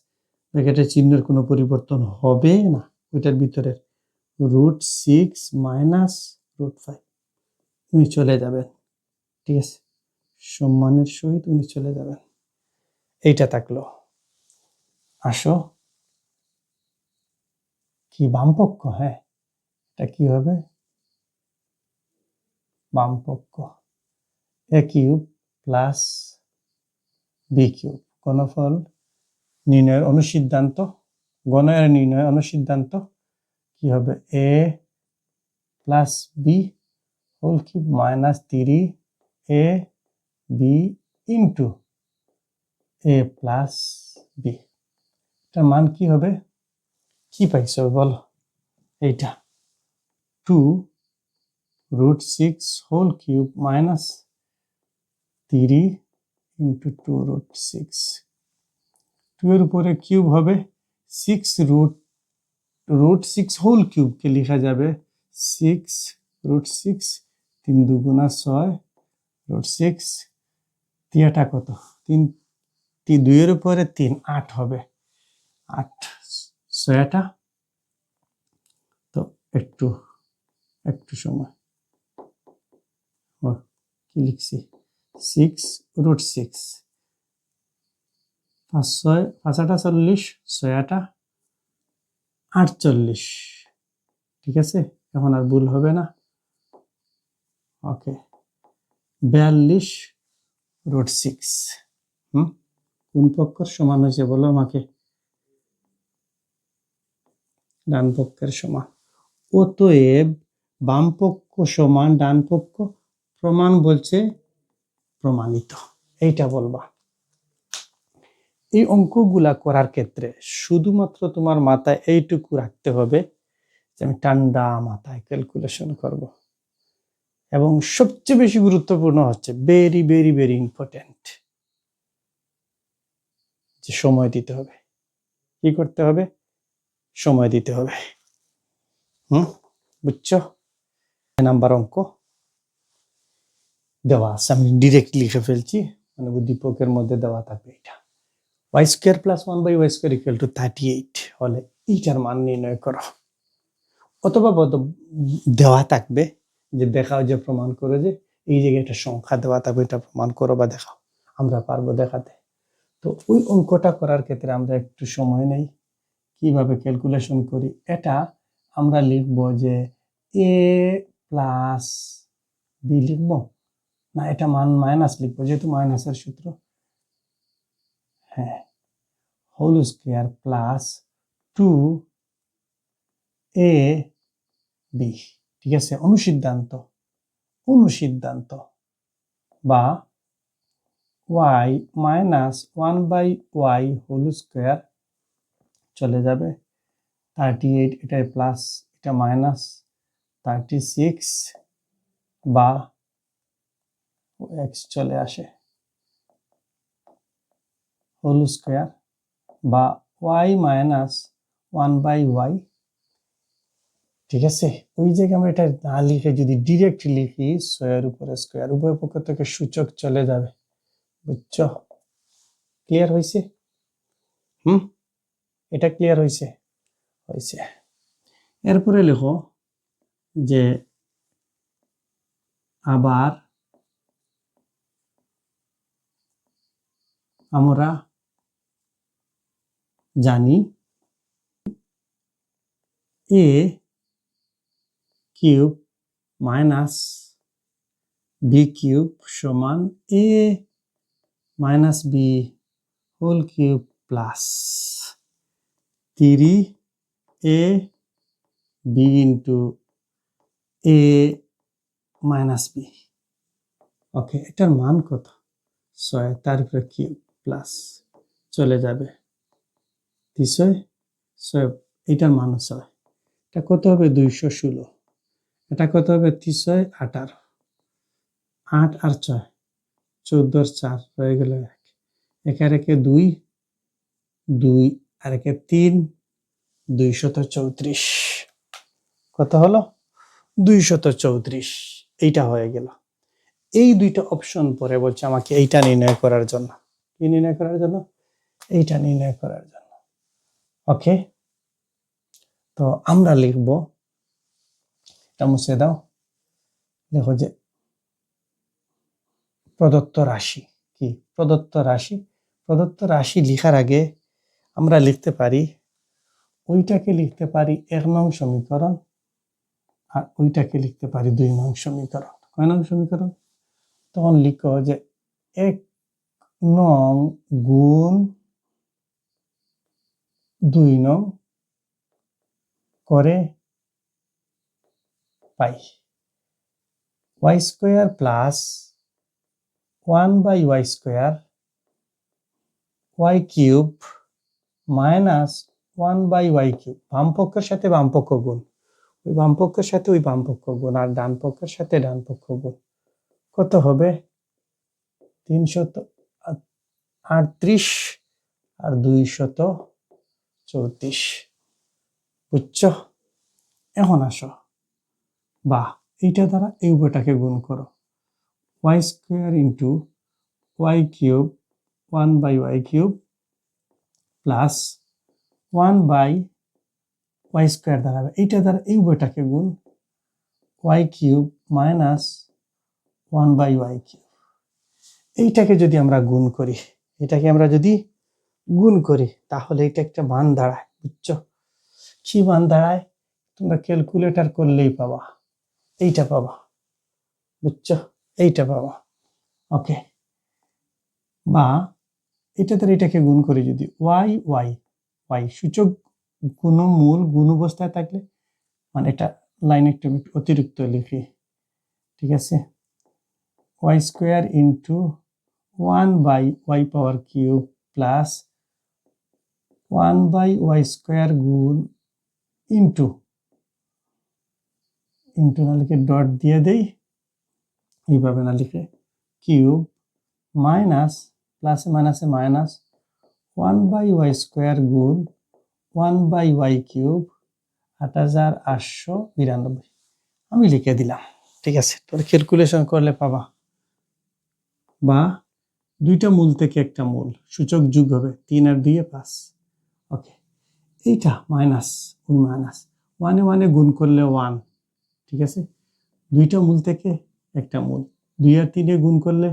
ব্র্যাকেটের চিহ্নের কোনো পরিবর্তন হবে না, ওইটার ভিতরের √6 মাইনাস √5 উনি চলে যাবেন, ঠিক আছে? সম্মানের সহিত উনি চলে যাবেন। এইটা থাকলো। আসো কি বামপক্ষ, হ্যাঁ, এটা কি হবে? বামপক্ষ a cube plus b cube, ঘনফল নির্ণয়ের অনুসিদ্ধান্ত, গণের নির্ণয় অনুসিদ্ধান্ত কি হবে? a plus b whole cube minus 3ab into a plus b। এটার মান কি হবে? কি পাইছো বলো? এইটা 2√6 হোল কিউব মাইনাস 3 ইন্টু 2√6, 2 এর উপরে কিউব হবে 6√6 হোল কিউবকে লেখা যাবে 6√6, 3 দুগুণা 6 √6, তিয়াটা কত? 3, 2 এর উপরে 3, 8 হবে, 8 6টা। তো একটু সময় কি লিখছি? 6√6, 5 6 5 40, 6 48, ঠিক আছে? এখন আর ভুল হবে না। ওকে, 42√6 কোন পক্ষের সমান হয়েছে বলো আমাকে? ডান পক্ষের সমান। অতএব বাম পক্ষ সমান ডান পক্ষ, প্রমাণ বলছে প্রমাণিত, এইটা বলবা। এই অঙ্কগুলা করার ক্ষেত্রে শুধুমাত্র তোমার মাথায় এইটুকু রাখতে হবে যে আমি ঠান্ডা মাথায় ক্যালকুলেশন করব, এবং সবচেয়ে বেশি গুরুত্বপূর্ণ হচ্ছে ভেরি ভেরি ভেরি ইম্পর্টেন্ট, যে সময় দিতে হবে। কি করতে হবে? সময় দিতে হবে। বুঝছো? নাম্বার অঙ্ক দেওয়া আছে, আমি ডিরেক্ট লিখে ফেলছি, মানে উদ্দীপকের মধ্যে দেওয়া থাকবে এটা। y² + 1/y² = 38 হলে এইটার মান নির্ণয় করো। অথবা দেওয়া থাকবে যে দেখাও, যে প্রমাণ করো, যে এই জায়গায় একটা সংখ্যা দেওয়া থাকবে, এটা প্রমাণ করো বা দেখাও, আমরা পারবো দেখাতে। তো ওই অঙ্কটা করার ক্ষেত্রে আমরা একটু সময় নেই, কিভাবে ক্যালকুলেশন করি। এটা আমরা লিখব যে a প্লাস b লিখবো না, এটা মান মাইনাস লিখবো, যেহেতু মাইনাসের সূত্র। হ্যাঁ, হোল স্কয়ার প্লাস 2ab, ঠিক আছে? অনুসিদ্ধান্ত বা y minus 1/y whole square চলে যাবে 38, এটাই প্লাস, এটা মাইনাস 36, বা x চলে আসে হোল স্কয়ার, বা y মাইনাস 1/y, ঠিক আছে? ওই জায়গায় আমরা এটা না লিখে যদি ডিরেক্ট লিখি 6 এর উপরে স্কয়ার, উভয় পক্ষ থেকে সূচক চলে যাবে। বুঝছো? ক্লিয়ার হয়েছে? এটা ক্লিয়ার হয়েছে? এরপরে লেখো যে আবার আমরা জানি a cube minus b cube সমান a minus b whole cube plus 3ab into a minus b। Okay, এটার মান কত? 6, তার উপরে কিউব প্লাস চলে যাবে 6, এটার মান 6, এটা কত হবে? 216। এটা কত হবে? 3 18, 8 আর 6 14 আর 4 রয়ে গেল 1, 1 আর 1 2, 2 আর 3 234। কত হলো? 234। এইটা হয়ে গেল। এই দুইটা অপশন পরে বলছে আমাকে এইটা নির্ণয় করার জন্য। কি নির্ণয় করার জন্য? এইটা নির্ণয় করার জন্য। ওকে, তো আমরা লিখব, এটা মুছে দাও, দেখো যে প্রদত্ত রাশি কি? প্রদত্ত রাশি লিখার আগে আমরা লিখতে পারি, ওইটাকে লিখতে পারি 1 নং সমীকরণ, আর ওইটাকে লিখতে পারি 2 নং সমীকরণ। কয় নং সমীকরণ? তখন লিখো যে 1 নং গুণ 2 নং করে পাই y square plus 1/y square y cube minus 1/y cube. বাম পক্ষের সাথে বাম পক্ষ গুণ, ওই বাম পক্ষের সাথে ওই বাম পক্ষ গুণ, আর ডান পক্ষের সাথে ডান পক্ষ গুণ। কত হবে? 338 আর 234। বুঝছো? এখন আসো, বা এইটা দ্বারা এই উভয়টাকে গুণ করো। y square into y cube 1/y cube plus 1/y square দাঁড়াবে। এইটা দ্বারা এই উভয়টাকে গুণ, y cube minus 1/y cube. এইটাকে যদি আমরা গুণ করি, তাহলে এটা একটা মান দাঁড়ায়। বুঝছো? কি মান দাঁড়ায়? তোমরা ক্যালকুলেটর করলেই পাবা, এইটা পাবা। বুঝছো? এইটা পাবা। ওকে, বা এটা দ্বারা এটাকে গুণ করি যদি, y সূচক গুণমূল গুণ অবস্থায় থাকলে, মানে এটা লাইন একটু অতিরিক্ত লিখি, ঠিক আছে, y square into 1/y power cube plus 1/y square গুণ ইন্টু না লিখে ডট দিয়ে দেই, এইভাবে না লিখে কিউব মাইনাস প্লাসে মাইনাসে মাইনাস 1/y স্কয়ার গুণ 1/y কিউব 8892। আমি লিখে দিলাম, ঠিক আছে। তোর ক্যালকুলেশন করলে পাবা। বা দুইটা মূল থেকে একটা মূল, সূচক যোগ হবে, 3 আর 2 5। ওকে, এইটা মাইনাস, ওই মাইনাস 1 গুণ করলে 1, ঠিক আছে। দুইটা মূল থেকে একটা মূল, 2 আর 3 গুণ করলে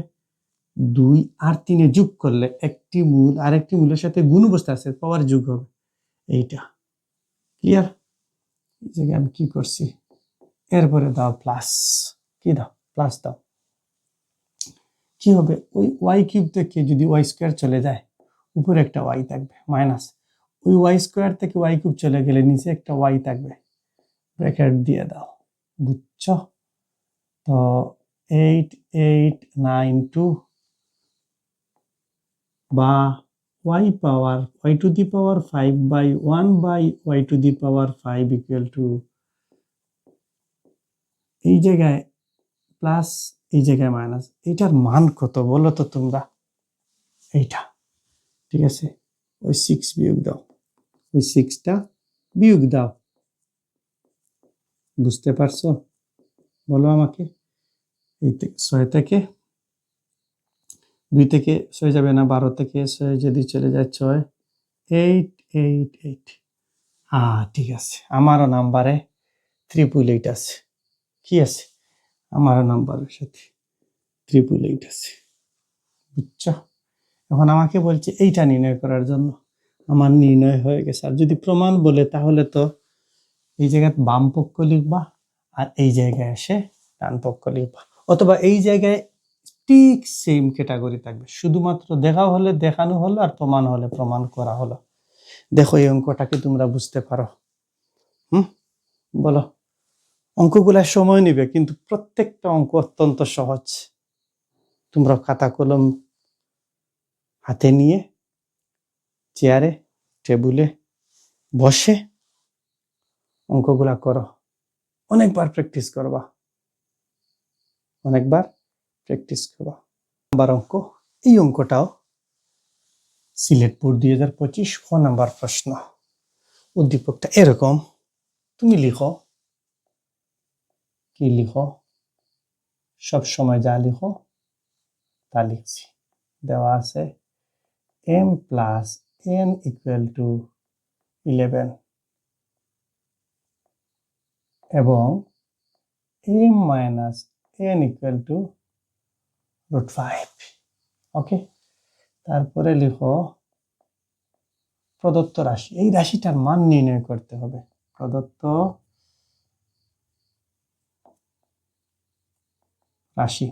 2, আর 3 যোগ করলে একটি মূল আরেকটি মূলের সাথে গুণ অবস্থা আছে, পাওয়ার যোগ হবে। এইটা ক্লিয়ার? এই জায়গায় আমি কি করছি, এরপরে দাও প্লাস, কি দাও, প্লাস দাও। কি হবে? ওই y কিউব থেকে যদি y স্কয়ার চলে যায়, উপরে একটা y থাকবে, মাইনাস ওই y স্কয়ার থেকে y কিউব চলে গেলে নিচে একটা y থাকবে, ব্র্যাকেট দিয়ে দাও। বুঝছো? তো 8892 বা y power y two the power 5/1/y two the power 5 equal to, এই জায়গায় প্লাস, এই জায়গায় মাইনাস। এটার মান কত বলো তো তোমরা? এইটা, ঠিক আছে। ওই 6 বিয়োগ দাও, ওই 6টা বিয়োগ দাও। বুঝতে পারছো? বলো আমাকে। এই 6 থেকে 2 থেকে 6 যাবে না, 12 থেকে 6 যদি চলে যায় 6, 888। হ্যাঁ, ঠিক আছে। আমারও নাম্বারে 888 আছে। কি আছে? আমারও নাম্বারের সাথে 888 আছে। বুঝছো? এখন আমাকে বলছে এইটা নির্ণয় করার জন্য। আমার নির্ণয় হয়ে গেছে। আর যদি প্রমাণ বলে, তাহলে তো এই জায়গায় বাম পক্ষ লিখবা, আর এই জায়গায় এসে ডান পক্ষ লিখবা, অথবা এই জায়গায় ঠিক সেম ক্যাটাগরি থাকবে, শুধুমাত্র দেখাও হলে দেখানো হলো, আর প্রমাণ হলে প্রমাণ করা হলো। দেখো এই অঙ্কটাকে তোমরা বুঝতে পারো? বলো। অঙ্কগুলা সময় নেবে, কিন্তু প্রত্যেকটা অঙ্ক অত্যন্ত সহজ। তোমরা খাতা কলম হাতে নিয়ে চেয়ারে টেবিলে বসে অঙ্কগুলা করো, অনেকবার প্র্যাকটিস করবা, অনেকবার প্র্যাকটিস করবা। আবার অঙ্ক, এই অঙ্কটাও সিলেট বোর্ড 2025 ক নাম্বার প্রশ্ন। উদ্দীপকটা এরকম, তুমি লিখো, কি লিখো, সব সময় যা লিখো তা লিখছি। দেওয়া আছে m plus n equal to 11 এবং m minus n equal to √5। ওকে, তারপরে লিখো প্রদত্ত রাশি, এই রাশিটার মান নির্ণয় করতে হবে। প্রদত্ত রাশি,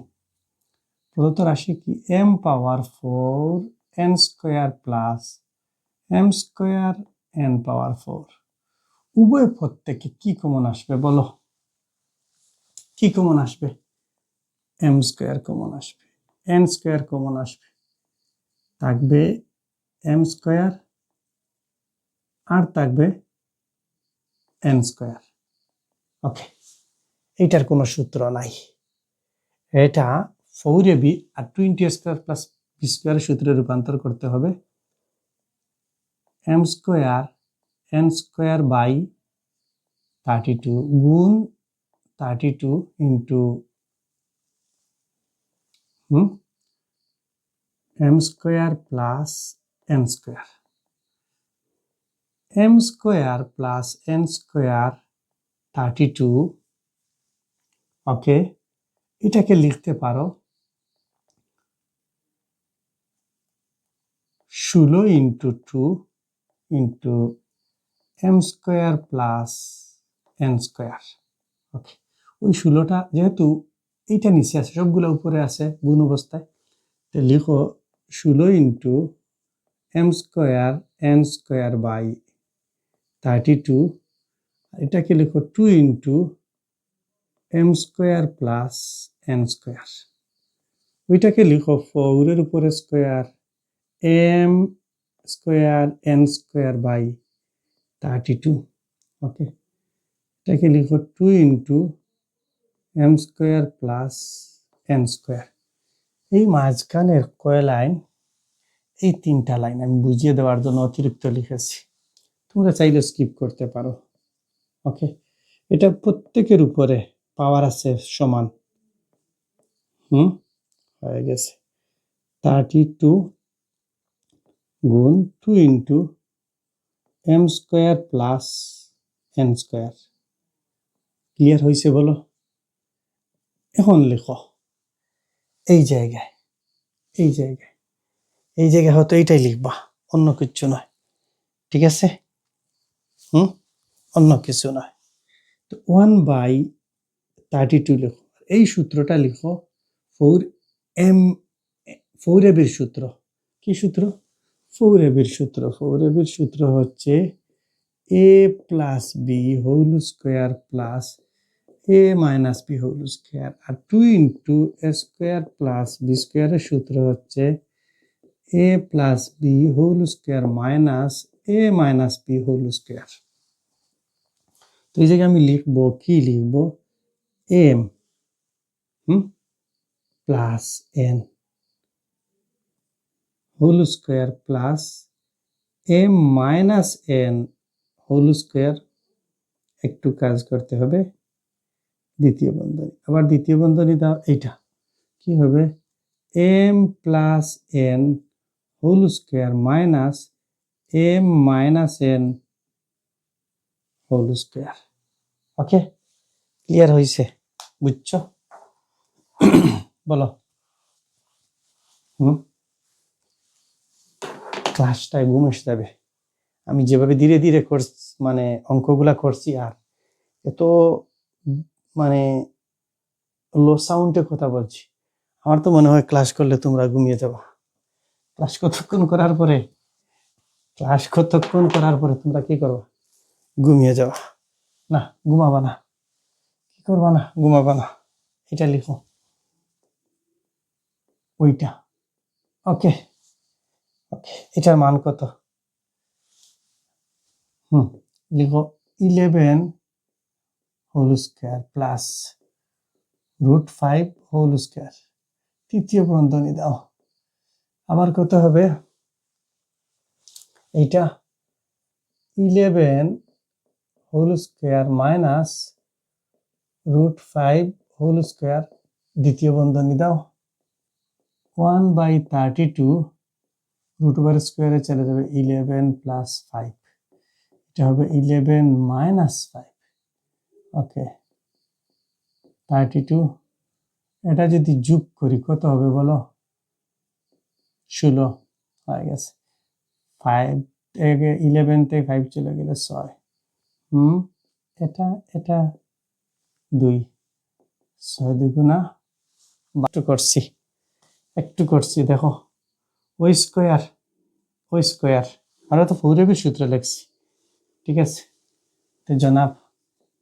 প্রদত্ত রাশি কি m পাওয়ার 4 n square plus m square n পাওয়ার 4। উভয় পদ থেকে কি কমন আসবে বলো, কি কমন আসবে? m স্কয়ার কমন আসবে, n স্কয়ার কমন আসবে, থাকবে m স্কয়ার আর থাকবে n স্কয়ার। ওকে, এটার কোনো সূত্র নাই, এটা 4ab আর 20 স্কয়ার প্লাস b স্কয়ারের সূত্রে রূপান্তর করতে হবে। m square n square by 32 গুণ 32 into m square plus n square, m square plus n square 32। Okay, এটাকে লিখতে পারো 16 into 2 into m square plus n square. Okay, ওই 16টা যেহেতু এইটা নিচে আছে, সবগুলো উপরে আছে গুণ অবস্থায়, তো লিখো 16 into m square n square by 32, এটাকে লিখো 2 into m square plus n square. ওইটাকে লিখো 4 এর উপরে square m square n square by 32। Okay, এটাকে লিখো 2 into m square plus n square. এই মাঝখানের কয় লাইন, এই 3টা লাইন আমি বুঝিয়ে দেওয়ার জন্য অতিরিক্ত লিখেছি, তোমরা চাইলে স্কিপ করতে পারো। ওকে, এটা প্রত্যেকের উপরে পাওয়ার আছে সমান। হয়ে গেছে 32 গুণ 2 into m square plus n square. Clear হয়েছে বলো? এখন লিখো এই জায়গায়, এই জায়গায়, এই জায়গায় হয়তো এইটাই লিখবা, অন্য কিছু নয়। ঠিক আছে? অন্য কিছু নয়। তো 1/32 লিখো। এই সূত্রটা লিখো 4ab এর সূত্র। কি সূত্র? 4ab এর সূত্র। 4ab এর সূত্র হচ্ছে a plus b whole square plus a minus b whole square, আর 2 into a square plus b স্কোয়ারের সূত্র হচ্ছে a plus b whole square minus a minus b whole square. তো এই জায়গায় আমি লিখবো, কি লিখবো, m plus n whole square plus m minus n whole square. একটু কাজ করতে হবে, দ্বিতীয় বন্ধনী, আবার দ্বিতীয় বন্ধনী দাও, এইটা কি হবে m plus n whole square minus m minus n whole square. Okay, clear হয়েছে? বুঝছো? বলো। ক্লাসটায় ঘুম এসে যাবে। আমি যেভাবে ধীরে ধীরে মানে অঙ্কগুলা করছি, আর এত মানে লো সাউন্ডে কথা বলছি, আমার তো মনে হয় ক্লাস করলে তোমরা ঘুমিয়ে যাবা। ক্লাস কতক্ষণ করার পরে তোমরা কি করবা? ঘুমিয়ে যাবা। না, ঘুমাবা না। কি করবা না? ঘুমাবা না। এটা লিখো, ওইটা। ওকে, ওকে, এটার মান কত? লিখো 11 whole square plus √5 whole square. তৃতীয় বন্ধনী দাও, আবার কত হবে? এইটা 11 whole square minus √5 whole square, দ্বিতীয় বন্ধনী দাও, 1/32 √ওভার স্কোয়ারে চলে যাবে 11 প্লাস 5, এটা হবে 11 মাইনাস 5। ওকে, 32, এটা যদি যোগ করি কত হবে বলো? 16 হয়ে গেছে। 5 থেকে 11 থেকে 5 চলে গেলে 6। এটা এটা 2, 6 দুগুণা একটু করছি দেখো, ওই স্কোয়ার আমরা তো ফৌরবির সূত্র লিখছি, ঠিক আছে? তো জনাব,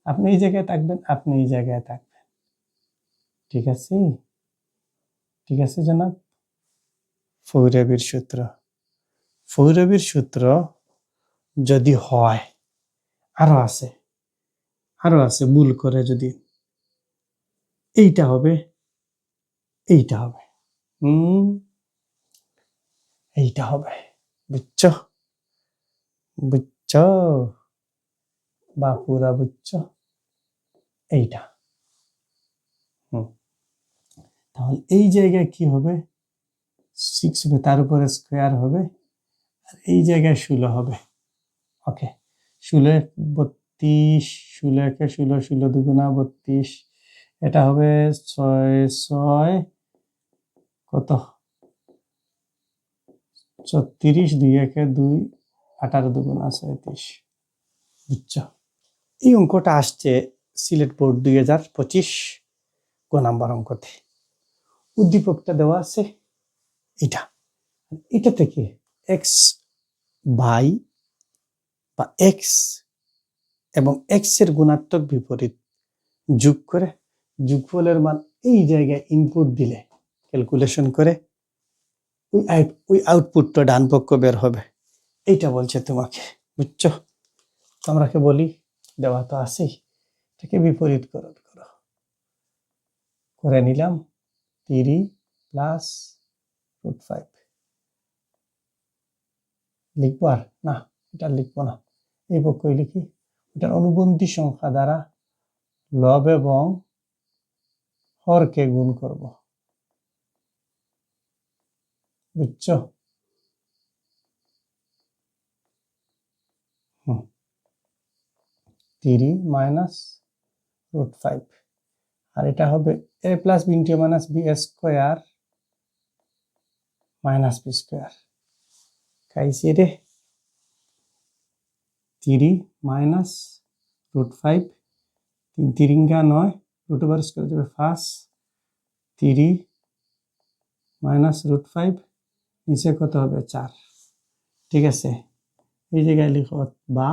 আপনি এই জায়গায় থাকবেন, আপনি এই জায়গায় থাকবেন, ঠিক আছে? ঠিক আছে জনাব। ফৌরবির সূত্র যদি হয়, আরো আছে ভুল করে যদি এইটা হবে, এইটা হবে, বুঝছো বাপুরা, বুঝছো? এইটা তাহলে এই জায়গায় কি হবে? 6 হবে, তার উপরে স্কোয়ার হবে, আর এই জায়গায় 16 হবে। ওকে, 16 32, 16 একে 16, 16 দুগুণা 32, এটা হবে 6 কত 36, 2 একে 2, 18 দুগুণা 37। বুঝছো? এই অঙ্কটা আসছে সিলেট বোর্ড 2025 ক নাম্বার অঙ্কতে। উদ্দীপকটা দেওয়া আছে এটা থেকে এক্স বাই বা এক্স এবং এক্স এর গুণাত্মক বিপরীত যোগ করে যোগফলের মান এই জায়গায় ইনপুট দিলে ক্যালকুলেশন করে ওই আউটপুটটা ডান পক্ষ বের হবে, এইটা বলছে তোমাকে। বুঝছো? তোমরাকে বলি দেওয়া তো আছেই, এটাকে বিপরীত করে নিলাম 3 প্লাস √5। লিখবো আর না, এটা লিখবো না, এই পক্ষই লিখি। এটার অনুবন্ধী সংখ্যা দ্বারা লব এবং হরকে গুণ করব। বুঝছো? 3 মাইনাস √5, আর এটা হবে a plus b into minus b square minus b square. খাইছি রে। 3 মাইনাস √5, 3 তিরিঙ্গা 9, √ওভার স্কোয়ার যাবে 5, 3 মাইনাস √5, নিচে কত হবে 4। ঠিক আছে, এই জায়গায় লিখো বা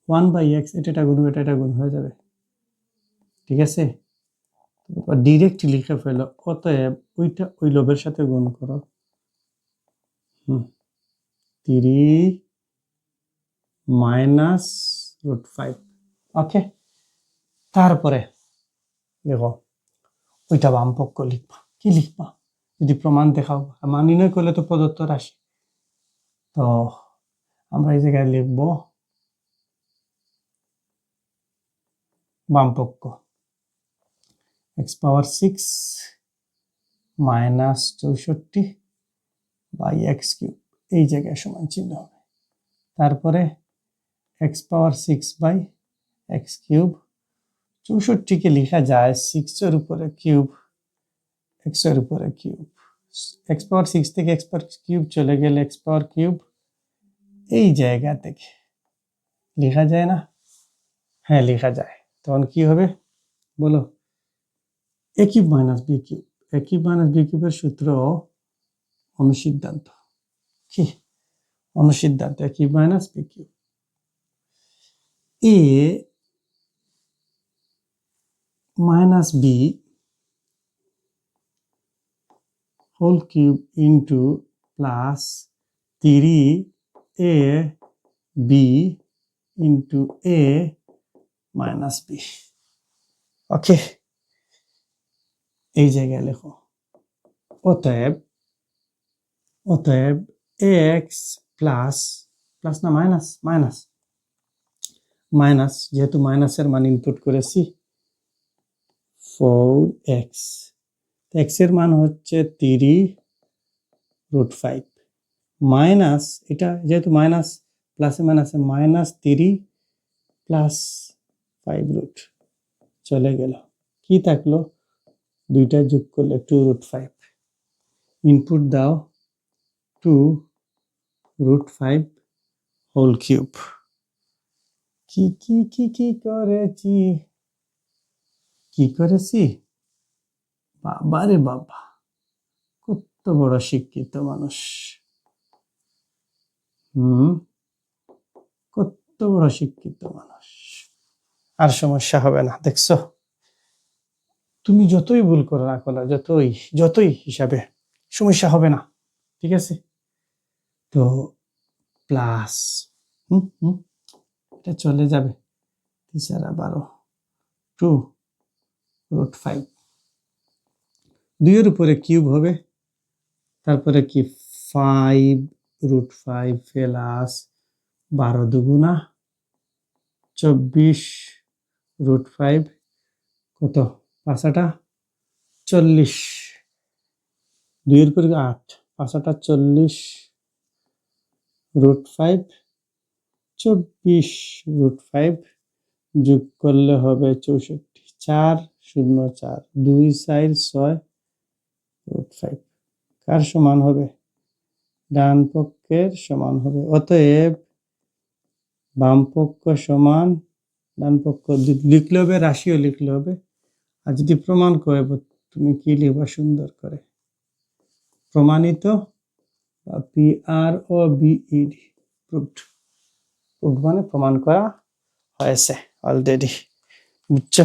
1/x, এটা গুণ এটা গুণ হয়ে যাবে। ঠিক আছে, ডিরেক্ট লিখে ফেলো, অতএব ওইটা ওই লবের সাথে গুণ করো। 3 মাইনাস √5। ওকে, তারপরে দেখো ওইটা বাম পক্ষ লিখবা। কি লিখবা? যদি প্রমাণ দেখাও, মান নির্ণয় করলে তো প্রদত্ত রাশি, তো আমরা এই জায়গায় লিখব বাম পক্ষ x power 6 minus 64 by x cube, এই জায়গায় সমান চিহ্ন হবে। তারপরে x power 6 by x cube, 64কে লেখা যায় 6 এর উপরে কিউব, x এর উপরে কিউব, x পাওয়ার 6 থেকে x পাওয়ার কিউব চলে গেলে x পাওয়ার কিউব, এই জায়গা থেকে লেখা যায় না? হ্যাঁ লেখা যায়। তখন কি হবে বলো? a cube minus b cube, a cube minus b কিউবের সূত্র অনুসিদ্ধান্ত। কি অনুসিদ্ধান্ত? a cube minus b cube, a minus b whole cube into plus 3ab into a minus b। Okay, এই জায়গায় লেখো অতএব ax প্লাস প্লাস না মাইনাস, মাইনাস মাইনাস, যেহেতু মাইনাসের মান ইনপুট করেছি 4x, x এর মান হচ্ছে 3√5 মাইনাস, এটা যেহেতু মাইনাস প্লাসে মাইনাসে মাইনাস 3 প্লাস 5 চলে গেল, কি থাকলো দুইটা যোগ করলে 2√5, ইনপুট দাও 2√5 হোল কিউব। কি কি কি কি করেছি, কি করেছি, বাবা রে বাবা, কত বড় শিক্ষিত মানুষ, কত বড় শিক্ষিত মানুষ। আর সমস্যা হবে না, দেখছো, তুমি যতই ভুল করো না করো, যতই হিসাবে, সমস্যা হবে না, ঠিক আছে। তো প্লাস এটা চলে যাবে 3×12 2√5, 2 এর উপরে কিউব হবে, তারপরে কি 5√5 প্লাস 12 দুগুণা 24√5, কত 5 40, 2 এর উপরে 8, 5 40√5, 24√5 যোগ করলে হবে 64, 4 0 4 2 4 6√5, কার সমান হবে, ডান পক্ষের সমান হবে। অতএব বাম পক্ষ সমান ডান পক্ষ, লিখলে হবে রাশিও লিখলে হবে, আর যদি প্রমাণ করে তুমি কি লিখবা সুন্দর করে, প্রমাণিত, PROVED, প্রুভড, প্রুভড মানে প্রমাণ করা হয়েছে অলরেডি, বুঝছো?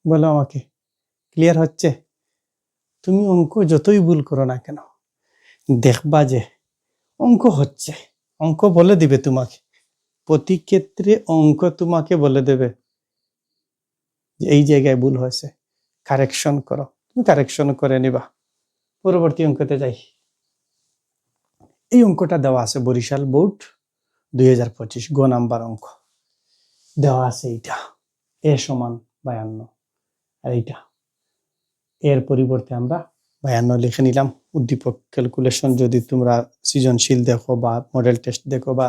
বলো আমাকে, ক্লিয়ার হচ্ছে? তুমি অঙ্ক যতই ভুল করো না কেন, দেখবা যে অঙ্ক হচ্ছে, অঙ্ক বলে দিবে তোমাকে, প্রতি ক্ষেত্রে অঙ্ক তোমাকে বলে দেবে যে এই জায়গায় ভুল হয়েছে, কারেকশন করো, তুমি কারেকশন করে নিবা। পরবর্তী অঙ্কতে যাই। এই অঙ্কটা দেওয়া আছে বরিশাল বোর্ড 2025 গ নাম্বার অঙ্ক দেওয়া আছে, এইটা a সমান 52, আর এইটা এর পরিবর্তে আমরা 52 লিখে নিলাম। উদ্দীপক ক্যালকুলেশন যদি তোমরা সৃজনশীল দেখো বা মডেল টেস্ট দেখো বা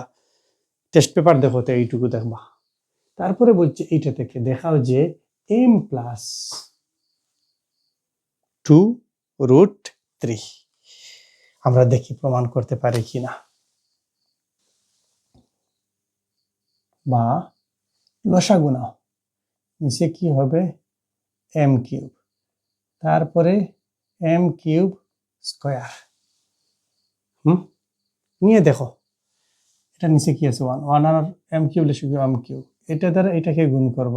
টেস্ট পেপার দেখো, তো এইটুকু দেখবা। তারপরে বলছে এইটা থেকে দেখাও যে m প্লাস 2√3, আমরা দেখি প্রমাণ করতে পারি কিনা, বা লসাগু নাও, নিচে কি হবে m কিউব, তারপরে m কিউব স্কয়ার, নিয়ে দেখো এটা নিচে কি আছে 1, 1 আর m কিউব লিখে m কিউব, এটা দ্বারা এটাকে গুণ করব,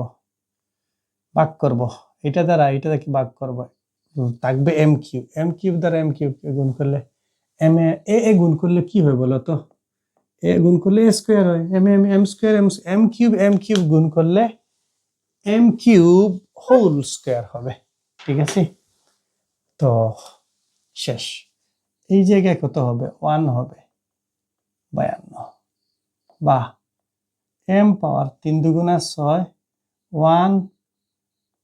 ভাগ করব, এটা দ্বারা এটাকে ভাগ করব, থাকবে m কিউব, m কিউব দ্বারা m কিউবকে গুণ করলে m এ গুণ করলে কি হয় বলো তো, এ গুণ করলে a স্কয়ার হয়, m স্কয়ার, m কিউব গুণ করলে m কিউব হোল স্কয়ার হবে, ঠিক আছে। তো শেষ, এই জায়গায় কত হবে 1 হবে 52, বা m পাওয়ার 3 দুগুণা 6, 1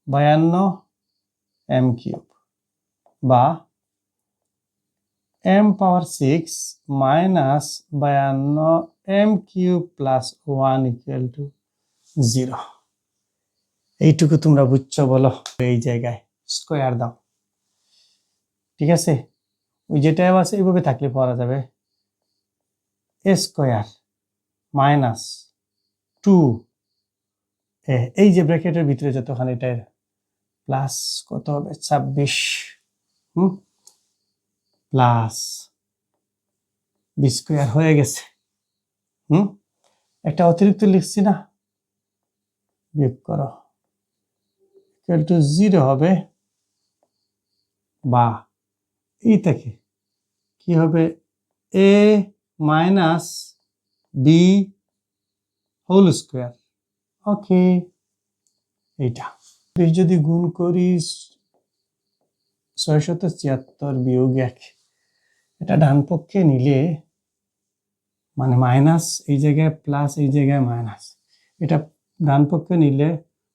52 m কিউব, বা m power 6 minus 52 m cube plus 1 equal to 0। এইটুকু তোমরা বুঝছো বলো, এই জায়গায় স্কয়ার দাও, ঠিক আছে। ওই যেটা আছে এইভাবে থাকলে পড়া যাবে, a স্কয়ার মাইনাস 2, এই যে ব্র্যাকেটের ভিতরে যতখানি এটা প্লাস কত হবে 26, প্লাস b স্কয়ার হয়ে গেছে, একটা অতিরিক্ত লিখছি না, বিয়োগ করো, ইকুয়াল টু 0 হবে, বা এই থেকে কি হবে a minus b whole square, okay. এইটা যদি গুণ করি 676 বিয়োগ 1, এটা ডান পক্ষে নিলে মানে মাইনাস এই জায়গায় প্লাস এই জায়গায় মাইনাস, এটা ডান পক্ষে নিলে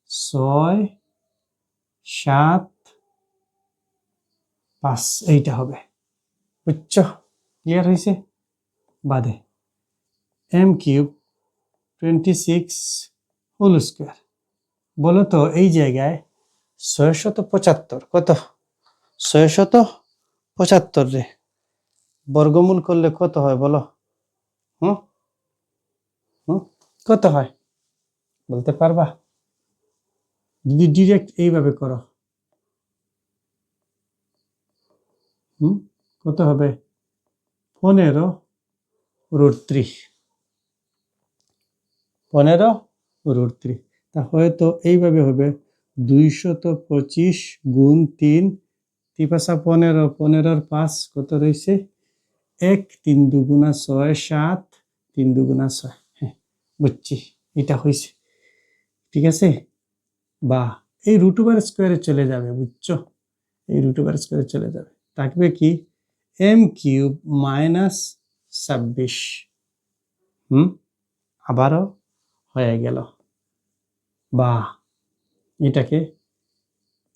6 7 5 এইটা হবে, বুঝছো? ক্লিয়ার হয়েছে? বাদে m কিউব 26 হোল স্কোয়ার। বলো তো এই জায়গায় 675 কত? 675 রে বর্গমূল করলে কত হয় বলো? হুম হুম কত হয় বলতে পারবা? যদি ডিরেক্ট এইভাবে করো, কত হবে? 15√3, 15√3। তা হয়তো এইভাবে হবে 225 গুণ 3, 3 5 15, 15 5 কত রয়েছে? 1, 3 2 6, 7, 3 2 6। হ্যাঁ, বুঝছি, এটা হয়েছে। ঠিক আছে, বা এই রুট ওভার স্কোয়ারে চলে যাবে, বুঝছো? এই রুট ওভার স্কোয়ারে চলে যাবে, থাকবে কি m কিউব মাইনাস 26। আবারও হয়ে গেল, বা এটাকে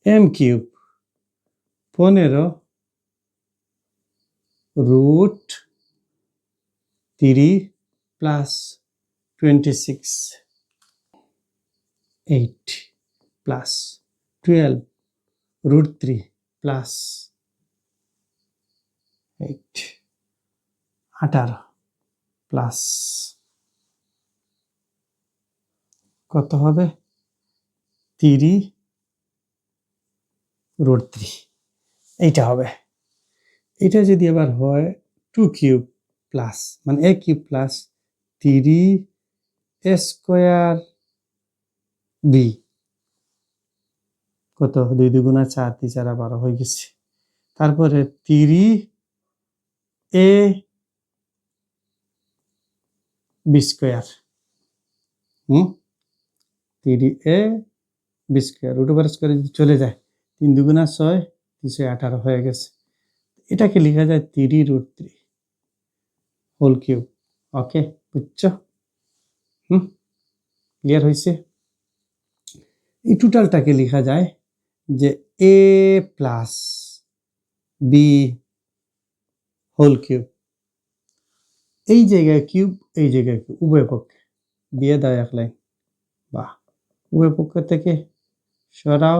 m cube 15√3 plus 26, 8 plus 12√3 plus 8, 18 plus কত হবে? 3√3, এইটা হবে। এটা যদি আবার হয় 2 কিউব প্লাস মানে a cube plus 3 square b, কত? 2 2 4, 3 4 12 হয়ে গেছে। তারপরে 3a b square, 3a b square root over স্কোয়ারে যদি চলে যায় 3 2 6, 3 18 হয়ে গেছে। এটাকে লেখা যায় 3√3 হোল কিউব। ওকে, বুঝছো? ক্লিয়ার হয়েছে? এই টোটালটাকে লেখা যায় যে a plus b whole cube. এই জায়গায় কিউব, এই জায়গায় কিউব, উভয় পক্ষে দিয়ে দাও এক লাইন, বা উভয় পক্ষ থেকে সরাও।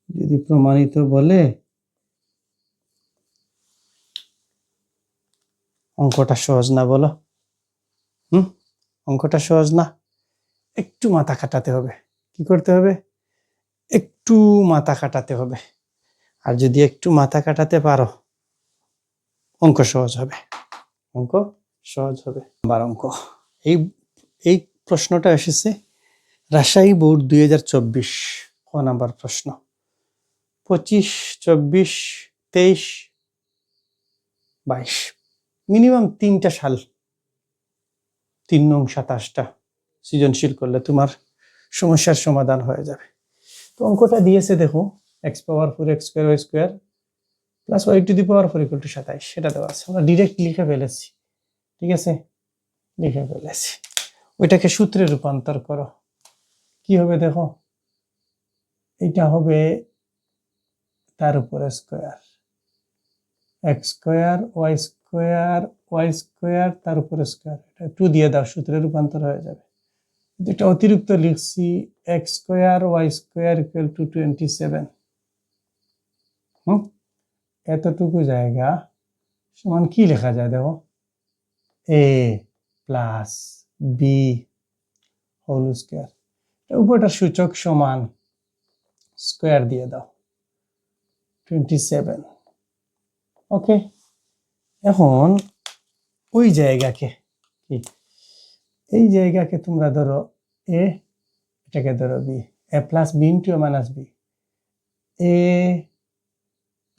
যদি প্রমাণিত বলে, অঙ্কটা সহজ না বলো? অঙ্কটা সহজ না? একটু মাথা খাটাতে হবে। কি করতে হবে? একটু মাথা খাটাতে হবে। আর যদি একটু মাথা খাটাতে পারো, অঙ্ক সহজ হবে। অঙ্ক সহজ হবে। আবার অঙ্ক, এই এই প্রশ্নটা এসেছে রাজশাহী বোর্ড 2024, ক নাম্বার প্রশ্ন। 25, 24, 23, 22, মিনিমাম 3টা সাল, 3 নং 27টা সৃজনশীল করলে তোমার সমস্যার সমাধান হয়ে যাবে। তো অঙ্কটা দিয়েছে দেখো, x power 4 x square y square plus y two the power 4 = 27, সেটা দেওয়া আছে। আমরা ডিরেক্ট লিখে ফেলেছি, ঠিক আছে, লিখে ফেলেছি। ওইটাকে সূত্রে রূপান্তর করো, কি হবে দেখো? এটা হবে তার উপরে square, x square y square তার উপরে স্কোয়ার, এটা 2 দিয়ে দাও, সূত্রে রূপান্তর হয়ে যাবে। এটা অতিরিক্ত লিখছি, x স্কোয়ার y স্কোয়ার = 27। এতটুকু জায়গা সমান কি লেখা যায় দেখো? a plus b whole square, উপরটার সূচক সমান স্কোয়ার দিয়ে দাও, 27। ওকে, এখন ওই জায়গাকে, এই জায়গাকে তোমরা ধরো a, এটাকে ধরো b, a plus b into a minus b, a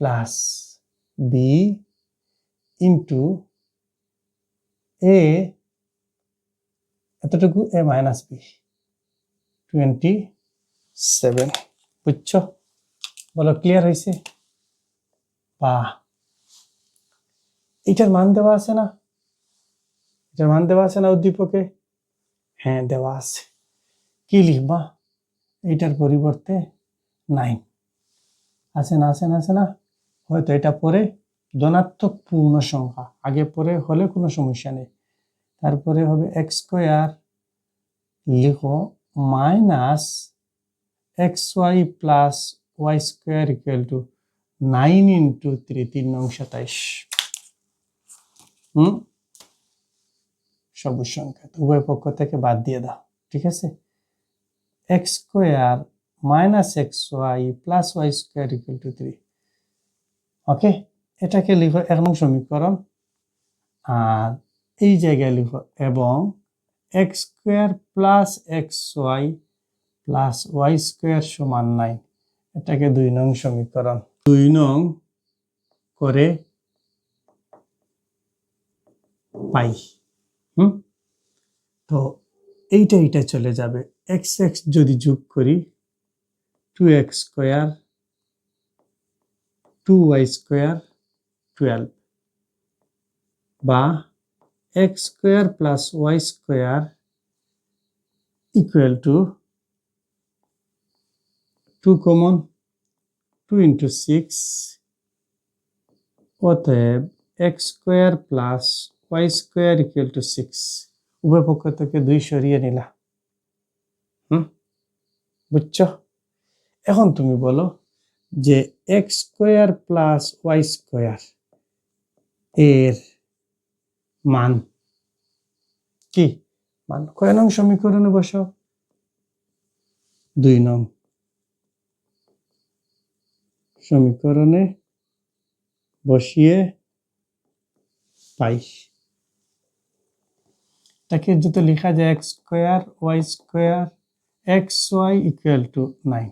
plus b into a এতটুকু a মাইনাস b, 27। বুঝছো? বলো ক্লিয়ার হয়েছে? বা এটার মান দেওয়া আছে না? এটার মান দেওয়া আছে না উদ্দীপকে? হ্যাঁ, দেওয়া আছে। কি লিখবা? এইটার পরিবর্তে 9 আছে না? আছে না? আছে না? হয়তো এটা পরে ধনাত্মক পূর্ণ সংখ্যা, আগে পরে হলে কোনো সমস্যা নেই। তারপরে হবে এক্স স্কোয়ার, লিখো minus x y plus y square equal to 9 into 3, 3 নং 27। সবুজ সংখ্যা উভয় পক্ষ থেকে বাদ দিয়ে দাও, ঠিক আছে? X square minus x y plus y square equal to 3। Okay, এটাকে লিখো 1 নং সমীকরণ। আর এই জায়গায় লিখো এবং x square plus x y plus y square সমান 9, এটাকে 2 নং সমীকরণ। 2 নং করে পাই। তো এইটা চলে যাবে। এক্স এক্স যদি যোগ করি 2x স্কোয়ার 2y স্কোয়ার 12, বা x square plus y square equal to 2 common 2 into 6, অতএব x square plus y square equal to 6। উভয় পক্ষ থেকে 2 সরিয়ে নিলা। বুঝছো? এখন তুমি বলো যে x square plus y square এর মান কি? মান কয় নং সমীকরণে বসো? 2 নং সমীকরণে বসিয়ে পাই। তাকে যদি লেখা যায় x square y square x y equal to 9,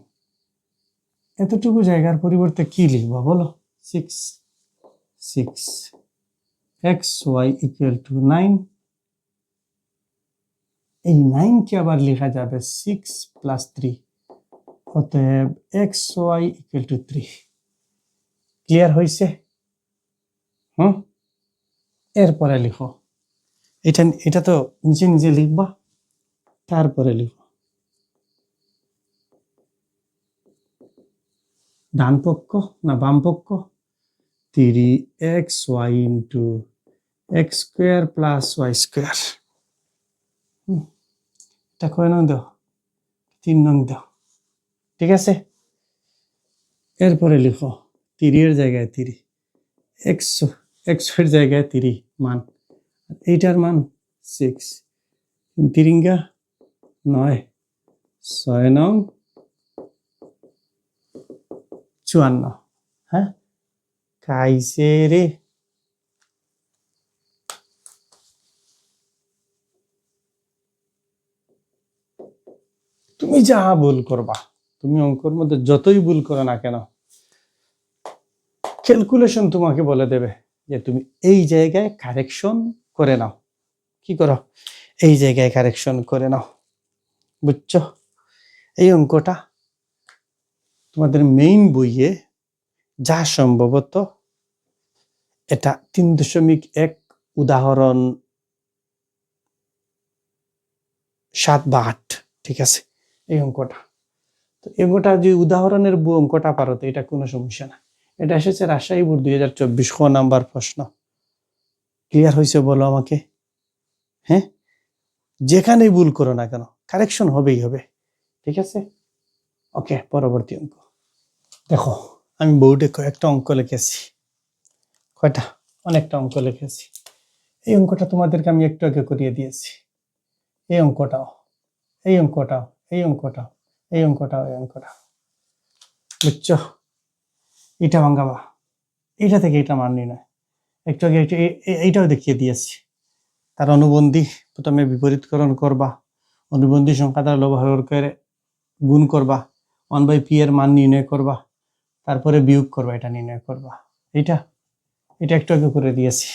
এতটুকু জায়গার পরিবর্তে কি লিখবা বলো? 6 এক্স ওয়াই ইকুয়াল টু 9। এই 9 কে আবার লেখা যাবে 6 প্লাস 3, অতএব x y equal to 3। Clear হয়েছে? এরপরে লিখো, এটা তো নিজে নিজে লিখবা। তারপরে লিখো ডান পক্ষ না বাম পক্ষ 3xy into x square plus y square. এটা কয় নং দাও? 3 নং দাও, ঠিক আছে? এরপরে লিখো 3 এর জায়গায় 3, এক্স এর জায়গায় 3 মান, এইটার মান 6, 3 9, 6 নং 54। হ্যাঁ, খাইছে রে। তুমি যা ভুল করবা, তুমি অঙ্কর মধ্যে যতই ভুল করো না কেন, ক্যালকুলেশন তোমাকে বলে দেবে যে তুমি এই জায়গায় কারেকশন করে নাও। কি করো? এই জায়গায় কারেকশন করে নাও। বুঝছো? এই অঙ্কটা তোমাদের মেইন বইয়ে যা সম্ভবত এটা 3.1 উদাহরণ 7 বা 8, ঠিক আছে? এই অঙ্কটা, তো এই অঙ্কটা যে উদাহরণের অঙ্কটা পারো তো এটা কোনো সমস্যা না। এটা এসেছে রাজশাহী বোর্ড 2024 খ নাম্বার প্রশ্ন। ক্লিয়ার হয়েছে বলো আমাকে? হ্যাঁ, যেখানেই ভুল করো না কেন কারেকশন হবেই হবে, ঠিক আছে? ওকে, পরবর্তী অঙ্ক দেখো। আমি বোর্ডে কয়েকটা অঙ্ক লিখেছি। কয়টা? অনেকটা অঙ্ক লিখেছি। এই অঙ্কটা তোমাদেরকে আমি একটু আগে করিয়ে দিয়েছি। এই অঙ্কটাও, এই অঙ্কটাও, এই অঙ্কটাও, এই অঙ্কটাও, এই অঙ্কটাও। বুঝছো? এটা ভাঙাবা, এইটা থেকে এটা মান নির্ণয়। একটু আগে এইটাও দেখিয়ে দিয়েছি। তার অনুবন্ধী প্রথমে বিপরীতকরণ করবা, অনুবন্ধী সংখ্যা দ্বারা লব করে গুণ করবা, 1/p এর মান নির্ণয় করবা, তারপরে বিয়োগ করবা, এটা নির্ণয় করবা। এটা একটু আগে করে দিয়েছি।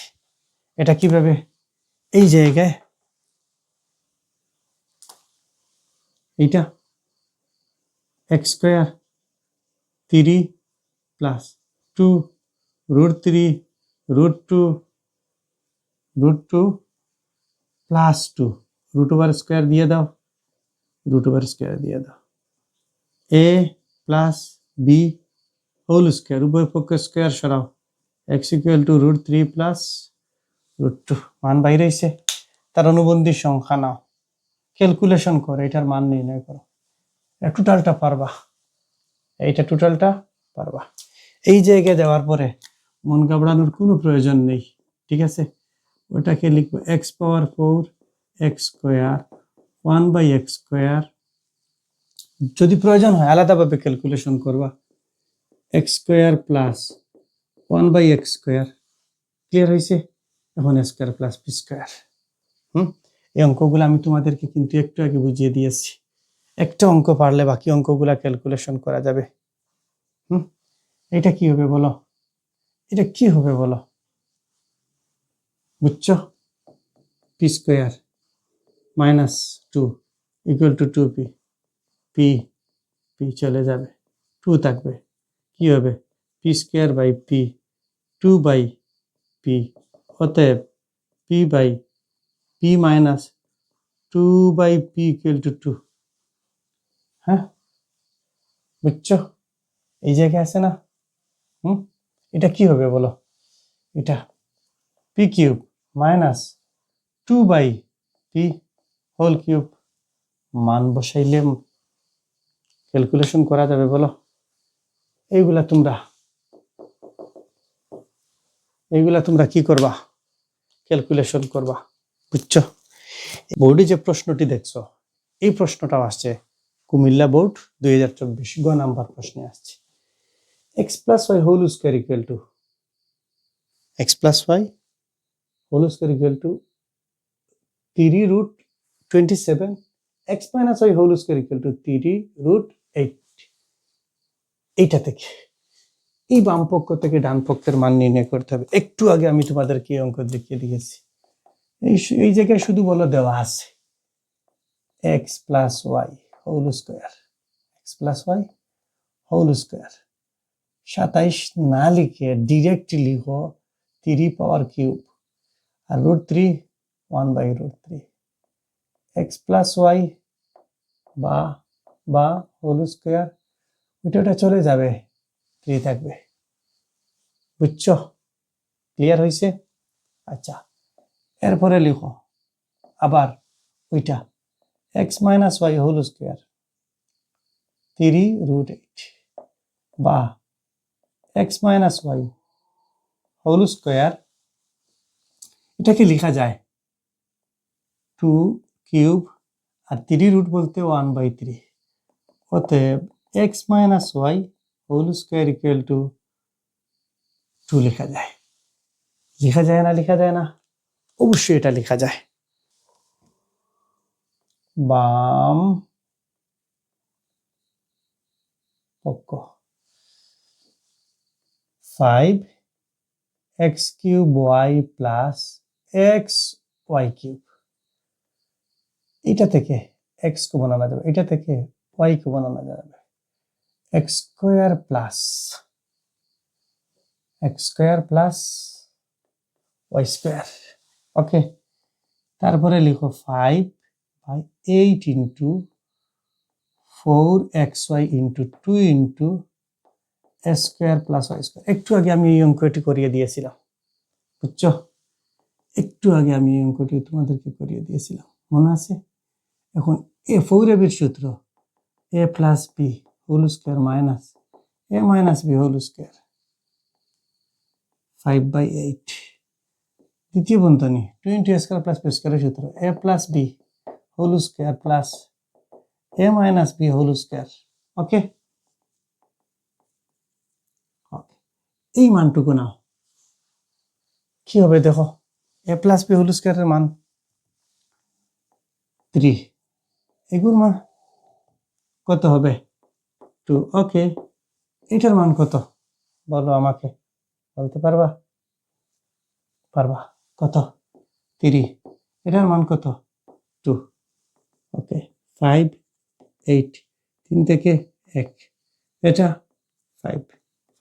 এটা কিভাবে? এই জায়গায় এইটা এক্স স্কোয়ার 3 প্লাস 2 √3 √2 √2 প্লাস 2 √/স্কয়ার দিয়ে দাও, √/স্কয়ার দিয়ে দাও। a plus b whole square, উভয় পক্ষ স্কয়ার সরাও, x ইকুয়াল টু √3 প্লাস √2। মান বাইরে হইছে। তার অনুবন্ধী সংখ্যা নাও, ক্যালকুলেশন করো, এটার মান নির্ণয় করো। টোটালটা পারবা, এইটা টোটালটা পারবা। এই জায়গায় দেওয়ার পরে মন ঘাবড়ানোর কোনো প্রয়োজন নেই, ঠিক আছে? ওটাকে লিখবো x⁴ x², 1/x²। যদি প্রয়োজন হয় আলাদাভাবে ক্যালকুলেশন করবা, x² প্লাস 1/x²। ক্লিয়ার হয়েছে? এখন a² প্লাস b²। এই অঙ্কগুলো আমি তোমাদেরকে কিন্তু একটু আগে বুঝিয়ে দিয়েছি। একটা অঙ্ক পারলে বাকি অঙ্কগুলা ক্যালকুলেশন করা যাবে। এটা কি হবে বলো? এটা কি হবে বলো? বুঝছো? p² minus 2 equal to 2p। p চলে যাবে, 2 থাকবে। কি হবে? p²/p, 2/p। অতএব p minus 2/p equal to 2। হ্যাঁ, বুঝছো? এই জায়গায় আছে না? এটা কি হবে বলো? এটা p³ minus 2/p whole cube. মান বসাইলে ক্যালকুলেশন করা যাবে বলো? এইগুলা তোমরা কি করবা? ক্যালকুলেশন করবা। বুঝছো? বোর্ডে যে প্রশ্নটি দেখছো, এই প্রশ্নটাও আসছে কুমিল্লা বোর্ড 2024 গ নাম্বার প্রশ্নে আসছে। x plus y whole square equal to x plus y whole square equal to 3√27, x minus y whole square equal to 3√8। এইটা থেকে এই বাম পক্ষ থেকে ডান পক্ষের মান নির্ণয় করতে হবে। একটু আগে আমি তোমাদেরকে এই অঙ্ক দেখিয়ে দিয়েছি। এই জায়গায় শুধু বলো দেওয়া আছে x plus y whole square, x plus y whole square. 27 না লিখে ডিরেক্ট লিখো 3^³ আর √3 1/√3। x প্লাস y বা হোল স্কয়ার, ওটা চলে যাবে, 3 থাকবে। বুঝছো? ক্লিয়ার হয়েছে? আচ্ছা, এরপরে লিখো আবার ওইটা x minus y whole square 3√8 বা x minus y whole square. এটাকে লেখা যায় 2³ আর 3 বলতে 1/3। অতএব x minus y whole square equal to 2 লেখা যায়। লেখা যায় না? লেখা যায় না? অবশ্যই এটা লেখা যায়। বাম পক্ষ 5x³ y প্লাস xy³। এটা থেকে x কে বানানো যাবে, এটা থেকে y কে বানানো যাবে। x² plus y²। ওকে, তারপরে লিখো 5/8 into 4xy into 2 into s² plus y²। একটু আগে আমি এই অঙ্কটি করিয়ে দিয়েছিলাম। বুঝছো? একটু আগে আমি এই অঙ্কটি তোমাদেরকে করিয়ে দিয়েছিলাম, মনে আছে? এখন a4ab সূত্র a plus b whole square minus a minus b whole square 5/8। দ্বিতীয় বন্ধনী 2 ইন্টু a² প্লাস b স্কয়ারের সূত্র a plus b whole square plus a minus b whole square. Okay, এই মানটুকু নাও। কি হবে দেখো? a প্লাস b হোল স্কয়ারের মান 3, এগুলোর মান কত হবে? 2। ওকে, এটার মান কত বলো আমাকে, বলতে পারবা? কত? 3। এটার মান কত? 2। ওকে, 5 8, 3 থেকে 1, এটা 5,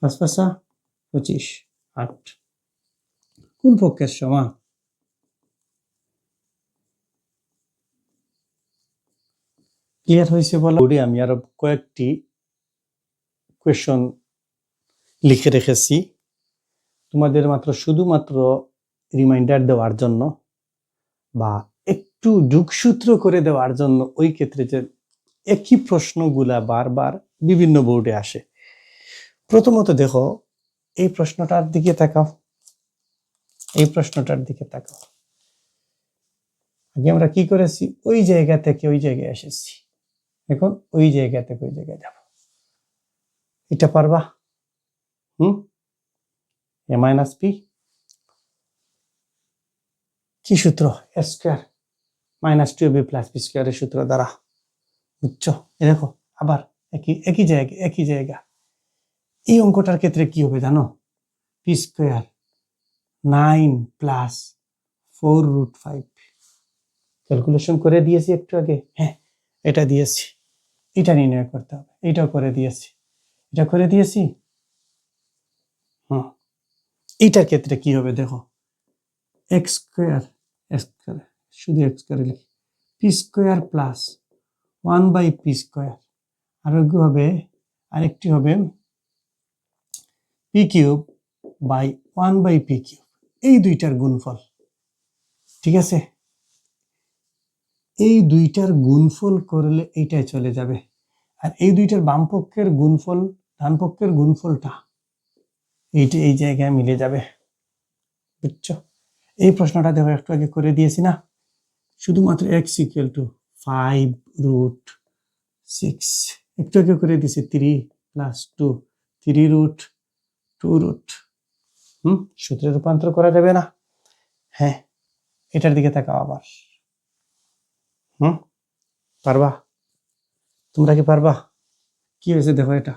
5 5 25, 8। কোন পক্ষের সমান? ক্লিয়ার হয়েছে বলো? বোর্ডে আমি আরো কয়েকটি কোয়েশন লিখে রেখেছি তোমাদের শুধুমাত্র রিমাইন্ডার দেওয়ার জন্য বা একটু যোগসূত্র করে দেওয়ার জন্য, ওই ক্ষেত্রে যে একই প্রশ্নগুলা বারবার বিভিন্ন বোর্ডে আসে। প্রথমত দেখো, এই প্রশ্নটার দিকে তাকাও, এই প্রশ্নটার দিকে তাকাও। আগে আমরা কি করেছি, ওই জায়গা থেকে ওই জায়গায় এসেছি, এখন ওই জায়গা থেকে ওই জায়গায় যাব। এটা পারবা? এ মাইনাস পি কি সূত্র? A square minus 2b plus b স্কোয়ারের সূত্র দ্বারা। বুঝছো? দেখো আবার একই জায়গা। এই অঙ্কটার ক্ষেত্রে কি হবে জানো? P square 9 plus 4√5। ক্যালকুলেশন করে দিয়েছি একটু আগে, হ্যাঁ এটা দিয়েছি, এটা নির্ণয় করতে হবে, এটাও করে দিয়েছি, এটা করে দিয়েছি। এইটার ক্ষেত্রে কি হবে দেখো, এক্স স্কোয়ার শুধু এক্স স্কোয়ার লিখি, পি স্কোয়ার প্লাস 1/পি স্কোয়ার, আরেকটি হবে পি কিউব বাই 1/পি কিউব। এই দুইটার গুণফল, ঠিক আছে? এই দুইটার গুণফল করলে এইটাই চলে যাবে, আর এই দুইটার বাম পক্ষের গুণফল ডান পক্ষের গুণফলটা এইটা এই জায়গায় মিলে যাবে। বুঝছো? এই প্রশ্নটা দেখো একটু আগে করে দিয়েছি না, শুধুমাত্র x = 5√6, একটু আগে করে দিয়েছি 3 + 2, 3√2√। সূত্রে রূপান্তর করা যাবে না? হ্যাঁ, এটার দিকে তাকাও আবার। পারবা? তোমরা কি পারবা? কি হয়েছে দেখো, এটা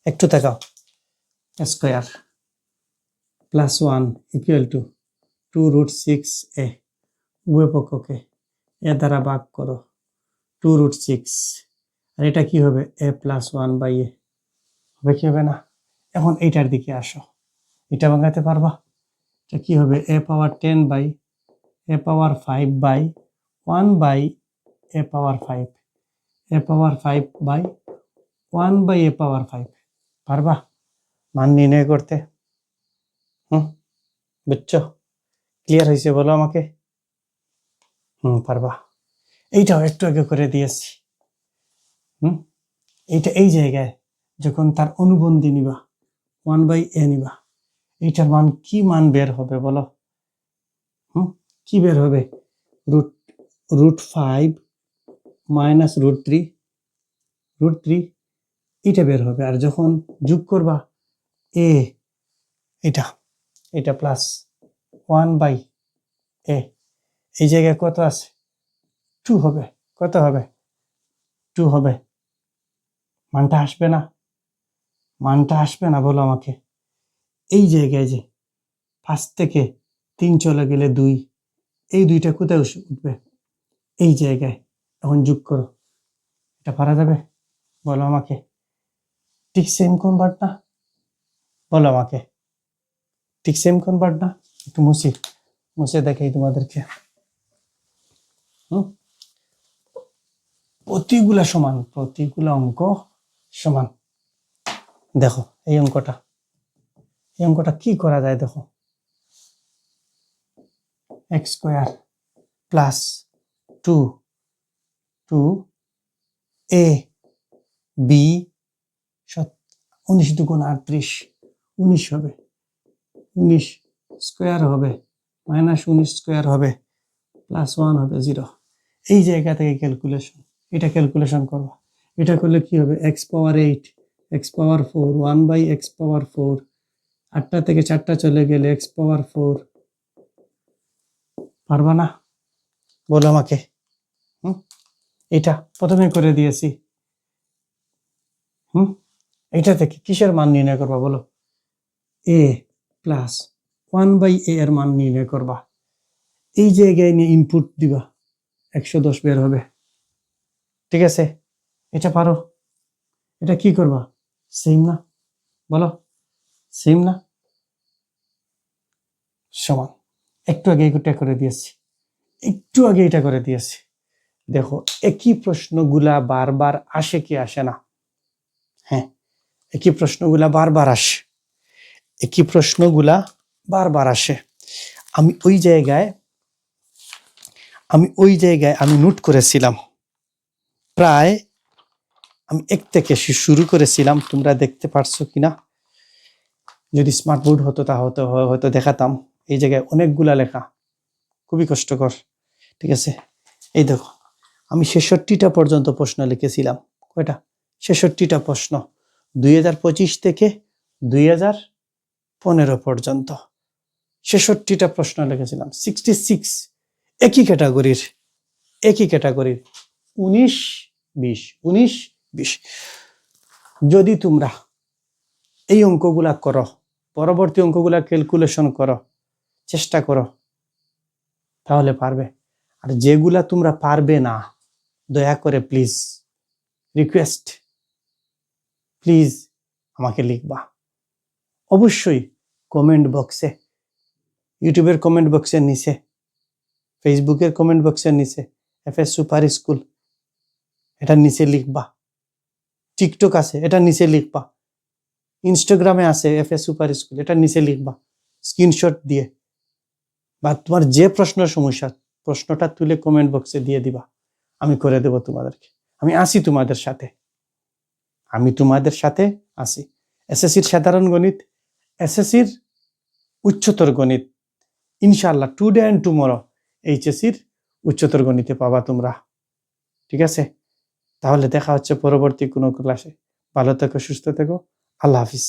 একটু তাকাও। স্কোয়ার প্লাস 1 = 2√6a, উভয় পক্ষকে এ দ্বারা ভাগ করো, 2√6, আর এটা কি হবে? a + 1/a হবে, কি হবে না? এখন এইটার দিকে আসো, এটা ভাঙাতে পারবা? এটা কি হবে? a power 10/a power 5/1/a power 5, a power 5/1/a পাওয়ার 5। পারবা মান নির্ণয় করতে? বুঝছো? ক্লিয়ার হয়েছে বলো আমাকে? পারবা। এইটাও একটু আগে করে দিয়েছি। এইটা এই জায়গায় যখন তার অনুবন্ধী নিবা, 1/a নিবা, এইটার মান কি মান বের হবে বলো? কি বের হবে? √5 - √3 এটা বের হবে। আর যখন যোগ করবা a, এটা প্লাস 1/a, এই জায়গায় কত আছে? 2 হবে। কত হবে? 2 হবে। মানটা আসবে না? মানটা আসবে না বলো আমাকে? এই জায়গায় যে 5 থেকে 3 চলে গেলে 2, এই 2টা কোথায় উঠবে? এই জায়গায়। এখন যোগ করো, এটা পারা যাবে? বলো আমাকে। ঠিক সেম কনভার্ট না? বলো আমাকে, ঠিক সেম কনভার্ট না? একটু মুছে দেখাই তোমাদেরকে। প্রতিগুলা সমান, প্রতিগুলা অঙ্ক সমান। দেখো এই অঙ্কটা কি করা যায় দেখো, x square plus 2a b 19 × 2 = 38, 19 হবে, 19 স্কোয়ার হবে, -19 স্কোয়ার হবে, +1 হবে 0। এই জায়গা থেকে এটা ক্যালকুলেশন করবা। এটা করলে কি হবে? x পাওয়ার 8, x পাওয়ার 4, 1/x পাওয়ার 4, 8টা থেকে 4টা চলে গেলে x পাওয়ার 4। পারবা না? বলো আমাকে। এটা প্রথমে করে দিয়েছি। এটা থেকে কিসের মান নির্ণয় করবা বলো? a + 1/a এর মান নির্ণয় করবা। এই জায়গায় নিয়ে ইনপুট দিবা, 110 বের হবে। ঠিক আছে? এটা পারো? এটা কি করবা? সেম না? বলো সেম না? সমান। একটু আগে এটা করে দিয়েছি, দেখো একই প্রশ্নগুলা বারবার আসে কি আসে না? হ্যাঁ, একই প্রশ্নগুলা বারবার আসে, একই প্রশ্নগুলা বারবার আসে। আমি ওই জায়গায় আমি নোট করেছিলাম, প্রায় আমি 1 থেকে শুরু করেছিলাম, তোমরা দেখতে পারছো কিনা। যদি স্মার্ট বোর্ড হতো তাহলে হয়তো দেখাতাম। এই জায়গায় অনেকগুলা লেখা, খুবই কষ্টকর। ঠিক আছে, এই দেখো আমি 66টা পর্যন্ত প্রশ্ন লিখেছিলাম। কয়টা? 66টা প্রশ্ন, 2025 থেকে 2015 পর্যন্ত 66টা প্রশ্ন লিখেছিলাম। 66 একই ক্যাটাগরির 19 20। যদি তোমরা এই অঙ্কগুলা করো, পরবর্তী অঙ্কগুলা ক্যালকুলেশন করো, চেষ্টা করো, তাহলে পারবে। আর যেগুলা তোমরা পারবে না, দয়া করে প্লিজ রিকোয়েস্ট, প্লিজ আমাকে লিখবা অবশ্যই কমেন্ট বক্সে, ইউটিউবের কমেন্ট বক্সের নিচে, ফেসবুকের কমেন্ট বক্সের নিচে এফএস সুপার স্কুল এটা নিচে লিখবা। টিকটক আছে, এটা নিচে লিখবা। ইনস্টাগ্রামে আছে এফএস সুপার স্কুল, এটা নিচে লিখবা স্ক্রিনশট দিয়ে, বা তোমার যে প্রশ্নের সমস্যা প্রশ্নটা তুলে কমেন্ট বক্সে দিয়ে দিবা, আমি করে দেব তোমাদেরকে। আমি আসি তোমাদের সাথে, আসি। এসএসসির সাধারণ গণিত, এসএসসির উচ্চতর গণিত, ইনশাআল্লাহ টুডে অ্যান্ড টুমরো এইচএসসির উচ্চতর গণিতে পাবা তোমরা। ঠিক আছে, তাহলে দেখা হচ্ছে পরবর্তী কোনো ক্লাসে। ভালো থেকো, সুস্থ থেকো, আল্লাহ হাফিজ।